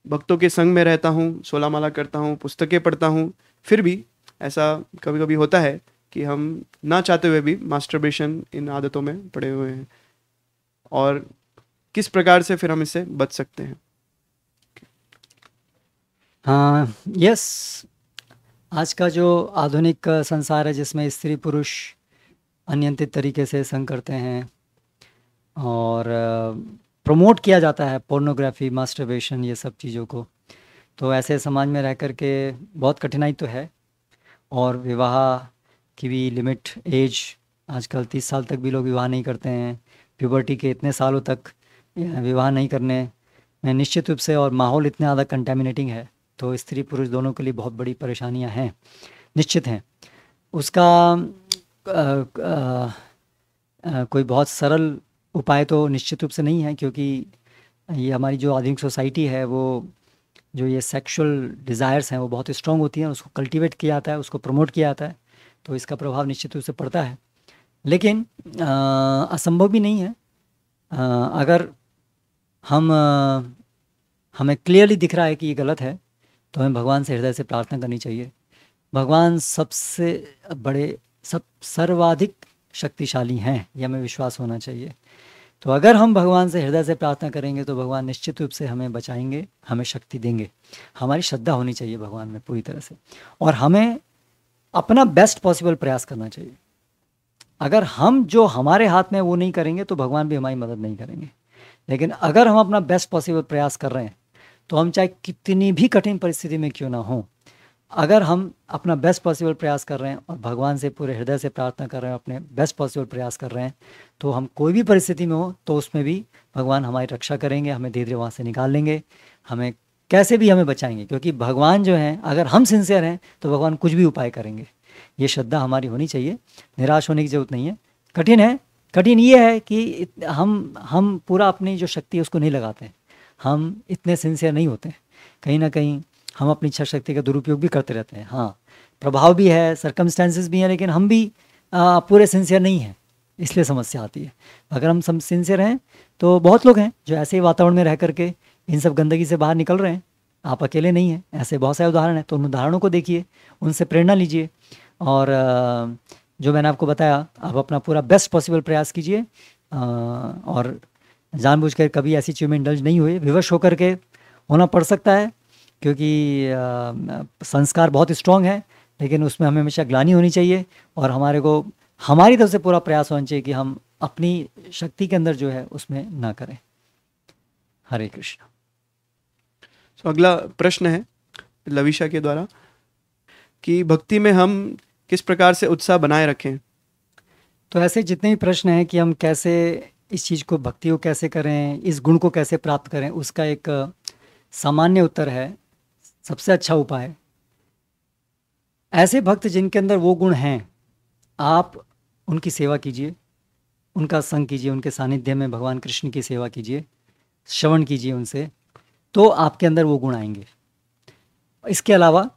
भक्तों के संग में रहता हूँ, 16 माला करता हूँ, पुस्तकें पढ़ता हूँ, फिर भी ऐसा कभी कभी होता है कि हम ना चाहते हुए भी मास्टरबेशन इन आदतों में पड़े हुए हैं, और किस प्रकार से फिर हम इससे बच सकते हैं? हाँ, यस, आज का जो आधुनिक संसार है जिसमें स्त्री पुरुष अनियंत्रित तरीके से संग करते हैं और प्रमोट किया जाता है पोर्नोग्राफी, मास्टरबेशन, ये सब चीज़ों को, तो ऐसे समाज में रह कर के बहुत कठिनाई तो है। और विवाह की भी लिमिट एज, आजकल 30 साल तक भी लोग विवाह नहीं करते हैं, प्यूबर्टी के इतने सालों तक विवाह नहीं करने में निश्चित रूप से, और माहौल इतना ज़्यादा कंटेमिनेटिंग है, तो स्त्री पुरुष दोनों के लिए बहुत बड़ी परेशानियां हैं, निश्चित हैं। उसका कोई बहुत सरल उपाय तो निश्चित रूप से नहीं है, क्योंकि ये हमारी जो आधुनिक सोसाइटी है, वो जो ये सेक्सुअल डिज़ायर्स हैं वो बहुत स्ट्रॉन्ग होती हैं, उसको कल्टीवेट किया जाता है, उसको प्रमोट किया जाता है, तो इसका प्रभाव निश्चित रूप से पड़ता है। लेकिन असंभव भी नहीं है। अगर हमें क्लियरली दिख रहा है कि ये गलत है, तो हमें भगवान से हृदय से प्रार्थना करनी चाहिए। भगवान सबसे बड़े, सर्वाधिक शक्तिशाली हैं, ये हमें विश्वास होना चाहिए। तो अगर हम भगवान से हृदय से प्रार्थना करेंगे तो भगवान निश्चित रूप से हमें बचाएंगे, हमें शक्ति देंगे। हमारी श्रद्धा होनी चाहिए भगवान में पूरी तरह से, और हमें अपना बेस्ट पॉसिबल प्रयास करना चाहिए। अगर हम जो हमारे हाथ में वो नहीं करेंगे तो भगवान भी हमारी मदद नहीं करेंगे। लेकिन अगर हम अपना बेस्ट पॉसिबल प्रयास कर रहे हैं तो हम चाहे कितनी भी कठिन परिस्थिति में क्यों ना हो, अगर हम अपना बेस्ट पॉसिबल प्रयास कर रहे हैं और भगवान से पूरे हृदय से प्रार्थना कर रहे हैं, अपने बेस्ट पॉसिबल प्रयास कर रहे हैं, तो हम कोई भी परिस्थिति में हो तो उसमें भी भगवान हमारी रक्षा करेंगे, हमें धीरे धीरे वहाँ से निकाल लेंगे, हमें कैसे भी हमें बचाएंगे। क्योंकि भगवान जो हैं, अगर हम सिंसियर हैं तो भगवान कुछ भी उपाय करेंगे। ये श्रद्धा हमारी होनी चाहिए, निराश होने की ज़रूरत नहीं है। कठिन है, कठिन ये है कि हम पूरा अपनी जो शक्ति है उसको नहीं लगाते हैं, हम इतने सिंसियर नहीं होते हैं। कहीं ना कहीं हम अपनी इच्छा शक्ति का दुरुपयोग भी करते रहते हैं। हाँ, प्रभाव भी है, सर्कमस्टेंसेस भी हैं, लेकिन हम भी पूरे सिंसियर नहीं हैं, इसलिए समस्या आती है। अगर हम सब सिंसियर हैं तो बहुत लोग हैं जो ऐसे ही वातावरण में रह करके इन सब गंदगी से बाहर निकल रहे हैं। आप अकेले नहीं हैं, ऐसे बहुत सारे उदाहरण हैं। तो उन उदाहरणों को देखिए, उनसे प्रेरणा लीजिए, और जो मैंने आपको बताया, आप अपना पूरा बेस्ट पॉसिबल प्रयास कीजिए, और जानबूझकर कभी ऐसी चीज़ में इंडल्ज नहीं हुए। विवश होकर के होना पड़ सकता है, क्योंकि संस्कार बहुत स्ट्रॉन्ग है, लेकिन उसमें हमें हमेशा ग्लानि होनी चाहिए, और हमारी तरफ से पूरा प्रयास होना चाहिए कि हम अपनी शक्ति के अंदर जो है उसमें ना करें। हरे कृष्ण। तो अगला प्रश्न है लविशा के द्वारा कि भक्ति में हम किस प्रकार से उत्साह बनाए रखें। तो ऐसे जितने भी प्रश्न हैं कि हम कैसे इस चीज़ को, भक्ति को कैसे करें, इस गुण को कैसे प्राप्त करें, उसका एक सामान्य उत्तर है, सबसे अच्छा उपाय, ऐसे भक्त जिनके अंदर वो गुण हैं, आप उनकी सेवा कीजिए, उनका संग कीजिए, उनके सानिध्य में भगवान कृष्ण की सेवा कीजिए, श्रवण कीजिए उनसे, तो आपके अंदर वो गुण आएंगे। इसके अलावा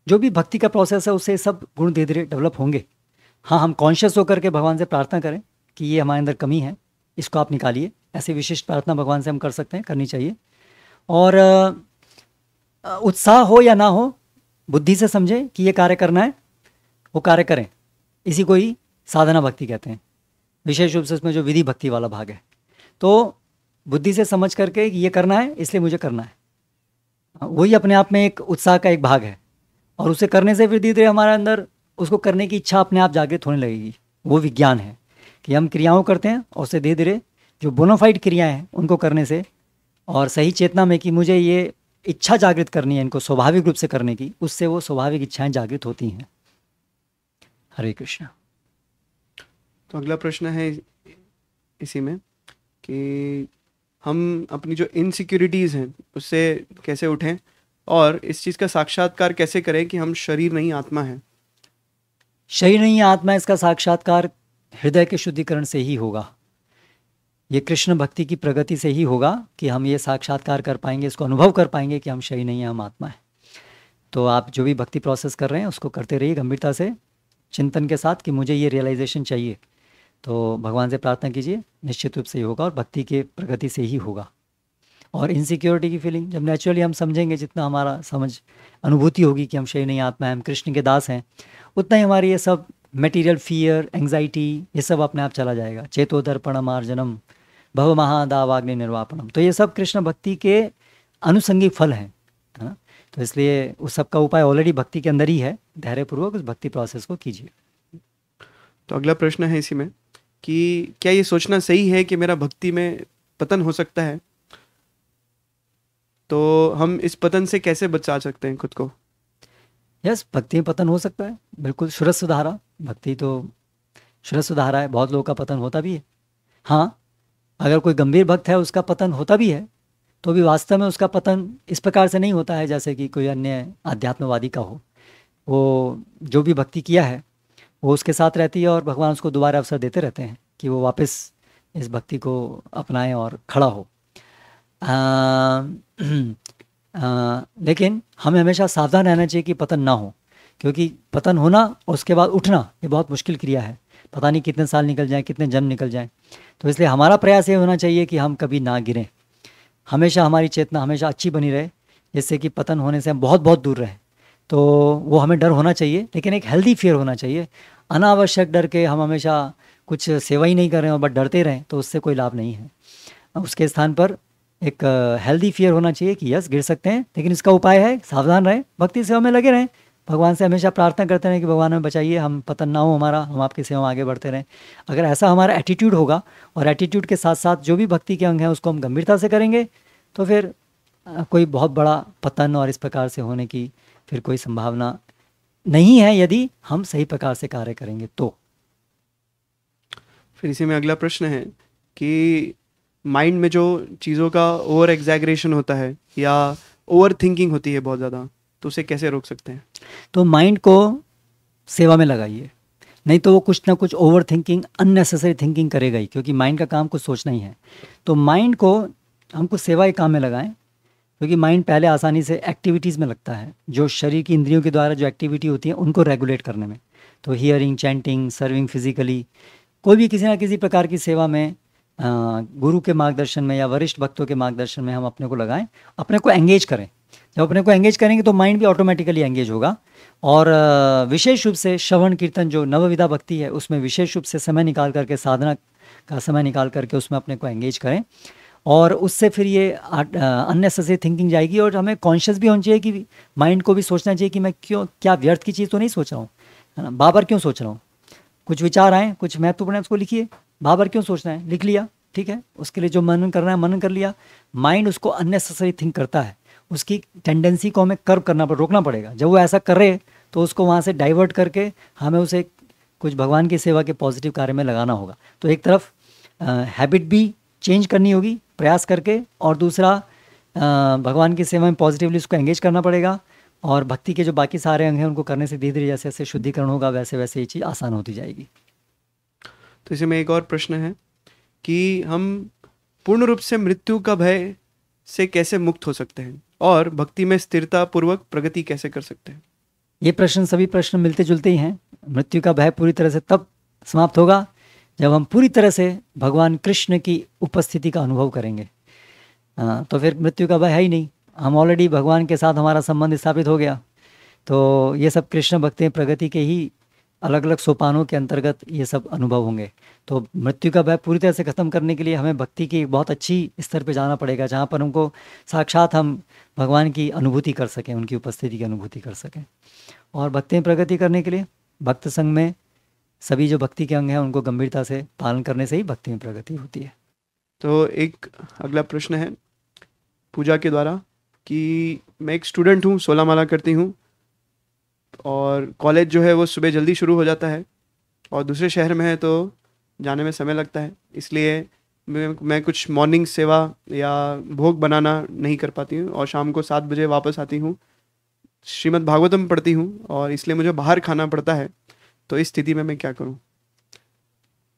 जो भी भक्ति का प्रोसेस है उससे सब गुण धीरे धीरे डेवलप होंगे। हाँ, हम कॉन्शियस होकर के भगवान से प्रार्थना करें कि ये हमारे अंदर कमी है, इसको आप निकालिए। ऐसे विशिष्ट प्रार्थना भगवान से हम कर सकते हैं, करनी चाहिए। और उत्साह हो या ना हो, बुद्धि से समझें कि ये कार्य करना है, वो कार्य करें। इसी को ही साधना भक्ति कहते हैं, विशेष रूप से उसमें जो विधि भक्ति वाला भाग है। तो बुद्धि से समझ करके ये करना है, इसलिए मुझे करना है, वही अपने आप में एक उत्साह का एक भाग है। और उसे करने से फिर धीरे धीरे हमारे अंदर उसको करने की इच्छा अपने आप जागृत होने लगेगी। वो विज्ञान है कि हम क्रियाओं करते हैं, और उससे धीरे धीरे जो बोनाफाइड क्रियाएं हैं उनको करने से, और सही चेतना में कि मुझे ये इच्छा जागृत करनी है इनको स्वाभाविक रूप से करने की, उससे वो स्वाभाविक इच्छाएं जागृत होती हैं। हरे कृष्ण। तो अगला प्रश्न है इसी में कि हम अपनी जो इनसिक्योरिटीज़ हैं उससे कैसे उठें, और इस चीज़ का साक्षात्कार कैसे करें कि हम शरीर नहीं आत्मा हैं। शरीर नहीं आत्मा, इसका साक्षात्कार हृदय के शुद्धिकरण से ही होगा। ये कृष्ण भक्ति की प्रगति से ही होगा कि हम ये साक्षात्कार कर पाएंगे, इसको अनुभव कर पाएंगे कि हम शरीर नहीं हैं, हम आत्मा है। तो आप जो भी भक्ति प्रोसेस कर रहे हैं उसको करते रहिए गंभीरता से, चिंतन के साथ कि मुझे ये रियलाइजेशन चाहिए। तो भगवान से प्रार्थना कीजिए, निश्चित रूप से ही होगा, और भक्ति के प्रगति से ही होगा। और इनसिक्योरिटी की फीलिंग जब नेचुरली हम समझेंगे, जितना हमारा समझ अनुभूति होगी कि हम शरीर नहीं आत्मा है, हम कृष्ण के दास हैं, उतना ही हमारी ये सब मटेरियल फियर, एंग्जाइटी, ये सब अपने आप चला जाएगा। चेतो दर्पणम आर्जनम भव महादावाग्नि निर्वापणम। तो ये सब कृष्ण भक्ति के अनुसंगी फल हैं, है ना। तो इसलिए उस सब का उपाय ऑलरेडी भक्ति के अंदर ही है। धैर्यपूर्वक उस भक्ति प्रोसेस को कीजिए। तो अगला प्रश्न है इसी में कि क्या ये सोचना सही है कि मेरा भक्ति में पतन हो सकता है, तो हम इस पतन से कैसे बचा सकते हैं खुद को। यस, भक्ति में पतन हो सकता है, बिल्कुल। श्रेष्ठ धारा, भक्ति तो श्रेष्ठ धारा है, बहुत लोगों का पतन होता भी है। हाँ, अगर कोई गंभीर भक्त है उसका पतन होता भी है, तो भी वास्तव में उसका पतन इस प्रकार से नहीं होता है जैसे कि कोई अन्य आध्यात्मवादी का हो। वो जो भी भक्ति किया है वो उसके साथ रहती है, और भगवान उसको दोबारा अवसर देते रहते हैं कि वो वापस इस भक्ति को अपनाएं और खड़ा हो। लेकिन हमें हमेशा सावधान रहना चाहिए कि पतन ना हो, क्योंकि पतन होना और उसके बाद उठना ये बहुत मुश्किल क्रिया है। पता नहीं कितने साल निकल जाएं, कितने जन्म निकल जाएं। तो इसलिए हमारा प्रयास ये होना चाहिए कि हम कभी ना गिरें, हमेशा हमारी चेतना हमेशा अच्छी बनी रहे, जिससे कि पतन होने से हम बहुत बहुत दूर रहें। तो वो हमें डर होना चाहिए, लेकिन एक हेल्दी फियर होना चाहिए। अनावश्यक डर के हम हमेशा कुछ सेवा ही नहीं कर रहे हैं और बस डरते रहें तो उससे कोई लाभ नहीं है। उसके स्थान पर एक हेल्दी फियर होना चाहिए कि यस गिर सकते हैं, लेकिन इसका उपाय है सावधान रहें, भक्ति सेवा में लगे रहें, भगवान से हमेशा प्रार्थना करते रहें कि भगवान हमें बचाइए, हम पतन ना हो हमारा, हम आपकी सेवा में आगे बढ़ते रहें। अगर ऐसा हमारा एटीट्यूड होगा और एटीट्यूड के साथ साथ जो भी भक्ति के अंग हैं उसको हम गंभीरता से करेंगे, तो फिर कोई बहुत बड़ा पतन और इस प्रकार से होने की फिर कोई संभावना नहीं है, यदि हम सही प्रकार से कार्य करेंगे तो। फिर इसी में अगला प्रश्न है कि माइंड में जो चीज़ों का ओवर एग्जैगरेशन होता है या ओवर थिंकिंग होती है बहुत ज़्यादा, तो उसे कैसे रोक सकते हैं? तो माइंड को सेवा में लगाइए, नहीं तो वो कुछ ना कुछ ओवर थिंकिंग, अननेसेसरी थिंकिंग करेगा ही, क्योंकि माइंड का काम कुछ सोचना ही है। तो माइंड को हमको सेवा के काम में लगाएं, क्योंकि माइंड पहले आसानी से एक्टिविटीज़ में लगता है, जो शरीर की इंद्रियों के द्वारा जो एक्टिविटी होती है उनको रेगुलेट करने में। तो हियरिंग, चैंटिंग, सर्विंग फिजिकली, कोई भी किसी ना किसी प्रकार की सेवा में गुरु के मार्गदर्शन में या वरिष्ठ भक्तों के मार्गदर्शन में हम अपने को लगाएं, अपने को एंगेज करें। जब अपने को एंगेज करेंगे तो माइंड भी ऑटोमेटिकली एंगेज होगा। और विशेष रूप से श्रवण कीर्तन जो नवविधा भक्ति है उसमें विशेष रूप से समय निकाल करके, साधना का समय निकाल करके उसमें अपने को एंगेज करें, और उससे फिर ये अननेसेसरी थिंकिंग जाएगी। और हमें कॉन्शियस भी होना चाहिए कि माइंड को भी सोचना चाहिए कि मैं क्यों, क्या व्यर्थ की चीज़ तो नहीं सोच रहा हूँ, है ना, बाबर क्यों सोच रहा हूँ। कुछ विचार आए, कुछ महत्वपूर्ण है, उसको लिखिए, बाबर क्यों सोचना है, लिख लिया, ठीक है, उसके लिए जो मनन करना है मनन कर लिया। माइंड उसको अननेसेसरी थिंक करता है, उसकी टेंडेंसी को हमें कर्व करना रोकना पड़ेगा। जब वो ऐसा करे तो उसको वहाँ से डाइवर्ट करके हमें उसे कुछ भगवान की सेवा के पॉजिटिव कार्य में लगाना होगा। तो एक तरफ हैबिट भी चेंज करनी होगी प्रयास करके, और दूसरा भगवान की सेवा में पॉजिटिवली उसको एंगेज करना पड़ेगा, और भक्ति के जो बाकी सारे अंग हैं उनको करने से धीरे धीरे जैसे जैसे शुद्धिकरण होगा वैसे वैसे ये चीज़ आसान होती जाएगी। तो इसी में एक और प्रश्न है कि हम पूर्ण रूप से मृत्यु का भय से कैसे मुक्त हो सकते हैं और भक्ति में स्थिरता पूर्वक प्रगति कैसे कर सकते हैं? ये प्रश्न सभी प्रश्न मिलते जुलते ही हैं। मृत्यु का भय पूरी तरह से तब समाप्त होगा जब हम पूरी तरह से भगवान कृष्ण की उपस्थिति का अनुभव करेंगे। तो फिर मृत्यु का भय है ही नहीं, हम ऑलरेडी भगवान के साथ हमारा संबंध स्थापित हो गया। तो ये सब कृष्ण भक्ति प्रगति के ही अलग अलग सोपानों के अंतर्गत ये सब अनुभव होंगे। तो मृत्यु का भय पूरी तरह से ख़त्म करने के लिए हमें भक्ति की बहुत अच्छी स्तर पे जाना पड़ेगा, जहाँ पर हमको साक्षात हम भगवान की अनुभूति कर सकें, उनकी उपस्थिति की अनुभूति कर सकें। और भक्ति में प्रगति करने के लिए भक्त संघ में सभी जो भक्ति के अंग हैं उनको गंभीरता से पालन करने से ही भक्ति में प्रगति होती है। तो एक अगला प्रश्न है पूजा के द्वारा कि मैं एक स्टूडेंट हूँ, 16 माला करती हूँ, और कॉलेज जो है वो सुबह जल्दी शुरू हो जाता है और दूसरे शहर में है तो जाने में समय लगता है, इसलिए मैं कुछ मॉर्निंग सेवा या भोग बनाना नहीं कर पाती हूँ और शाम को 7 बजे वापस आती हूँ। श्रीमद् भागवतम पढ़ती हूँ और इसलिए मुझे बाहर खाना पड़ता है, तो इस स्थिति में मैं क्या करूँ?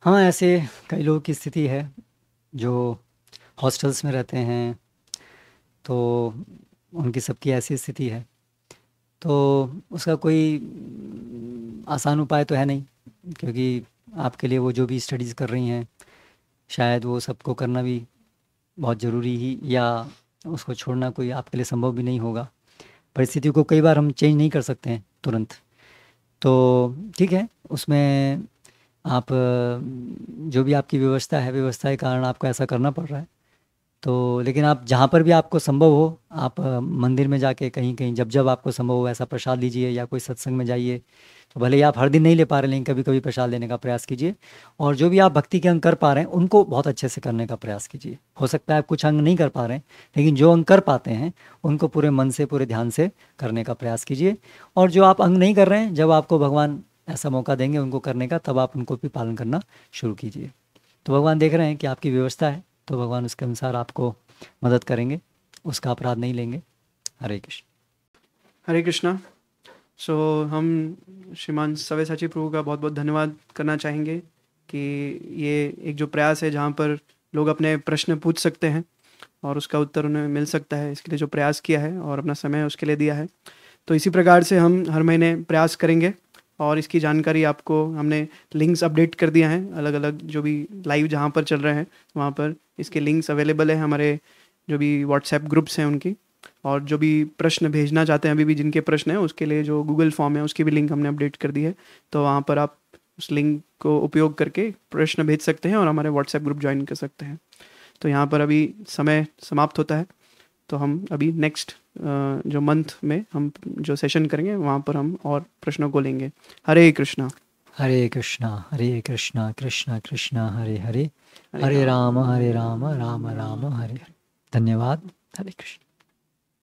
हाँ, ऐसे कई लोगों की स्थिति है जो हॉस्टल्स में रहते हैं, तो उनकी सबकी ऐसी स्थिति है। तो उसका कोई आसान उपाय तो है नहीं, क्योंकि आपके लिए वो जो भी स्टडीज़ कर रही हैं शायद वो सबको करना भी बहुत ज़रूरी ही, या उसको छोड़ना कोई आपके लिए संभव भी नहीं होगा। परिस्थिति को कई बार हम चेंज नहीं कर सकते हैं तुरंत, तो ठीक है, उसमें आप जो भी आपकी व्यवस्था है, व्यवस्था के कारण आपको ऐसा करना पड़ रहा है। तो लेकिन आप जहाँ पर भी आपको संभव हो, आप मंदिर में जाके कहीं कहीं जब आपको संभव हो ऐसा प्रसाद लीजिए, या कोई सत्संग में जाइए। तो भले ही आप हर दिन नहीं ले पा रहे, लेकिन कभी कभी प्रसाद लेने का प्रयास कीजिए। और जो भी आप भक्ति के अंग कर पा रहे हैं उनको बहुत अच्छे से करने का प्रयास कीजिए। हो सकता है आप कुछ अंग नहीं कर पा रहे हैं, लेकिन जो अंग कर पाते हैं उनको पूरे मन से, पूरे ध्यान से करने का प्रयास कीजिए। और जो आप अंग नहीं कर रहे हैं, जब आपको भगवान ऐसा मौका देंगे उनको करने का, तब आप उनको भी पालन करना शुरू कीजिए। तो भगवान देख रहे हैं कि आपकी व्यवस्था है, तो भगवान उसके अनुसार आपको मदद करेंगे, उसका अपराध नहीं लेंगे। हरे कृष्ण। हरे कृष्णा। सो हम श्रीमान सव्यसाची प्रभु का बहुत बहुत धन्यवाद करना चाहेंगे कि ये एक जो प्रयास है जहाँ पर लोग अपने प्रश्न पूछ सकते हैं और उसका उत्तर उन्हें मिल सकता है, इसके लिए जो प्रयास किया है और अपना समय उसके लिए दिया है। तो इसी प्रकार से हम हर महीने प्रयास करेंगे और इसकी जानकारी आपको हमने लिंक्स अपडेट कर दिया है, अलग अलग जो भी लाइव जहाँ पर चल रहे हैं वहाँ पर इसके लिंक्स अवेलेबल है, हमारे जो भी व्हाट्सएप ग्रुप्स हैं उनकी। और जो भी प्रश्न भेजना चाहते हैं, अभी भी जिनके प्रश्न हैं, उसके लिए जो गूगल फॉर्म है उसकी भी लिंक हमने अपडेट कर दी है, तो वहाँ पर आप उस लिंक को उपयोग करके प्रश्न भेज सकते हैं और हमारे व्हाट्सएप ग्रुप ज्वाइन कर सकते हैं। तो यहाँ पर अभी समय समाप्त होता है, तो हम अभी नेक्स्ट जो मंथ में हम जो सेशन करेंगे वहाँ पर हम और प्रश्नों को लेंगे। हरे कृष्णा कृष्णा कृष्णा हरे हरे, हरे राम राम राम हरे हरे। धन्यवाद। हरे कृष्ण।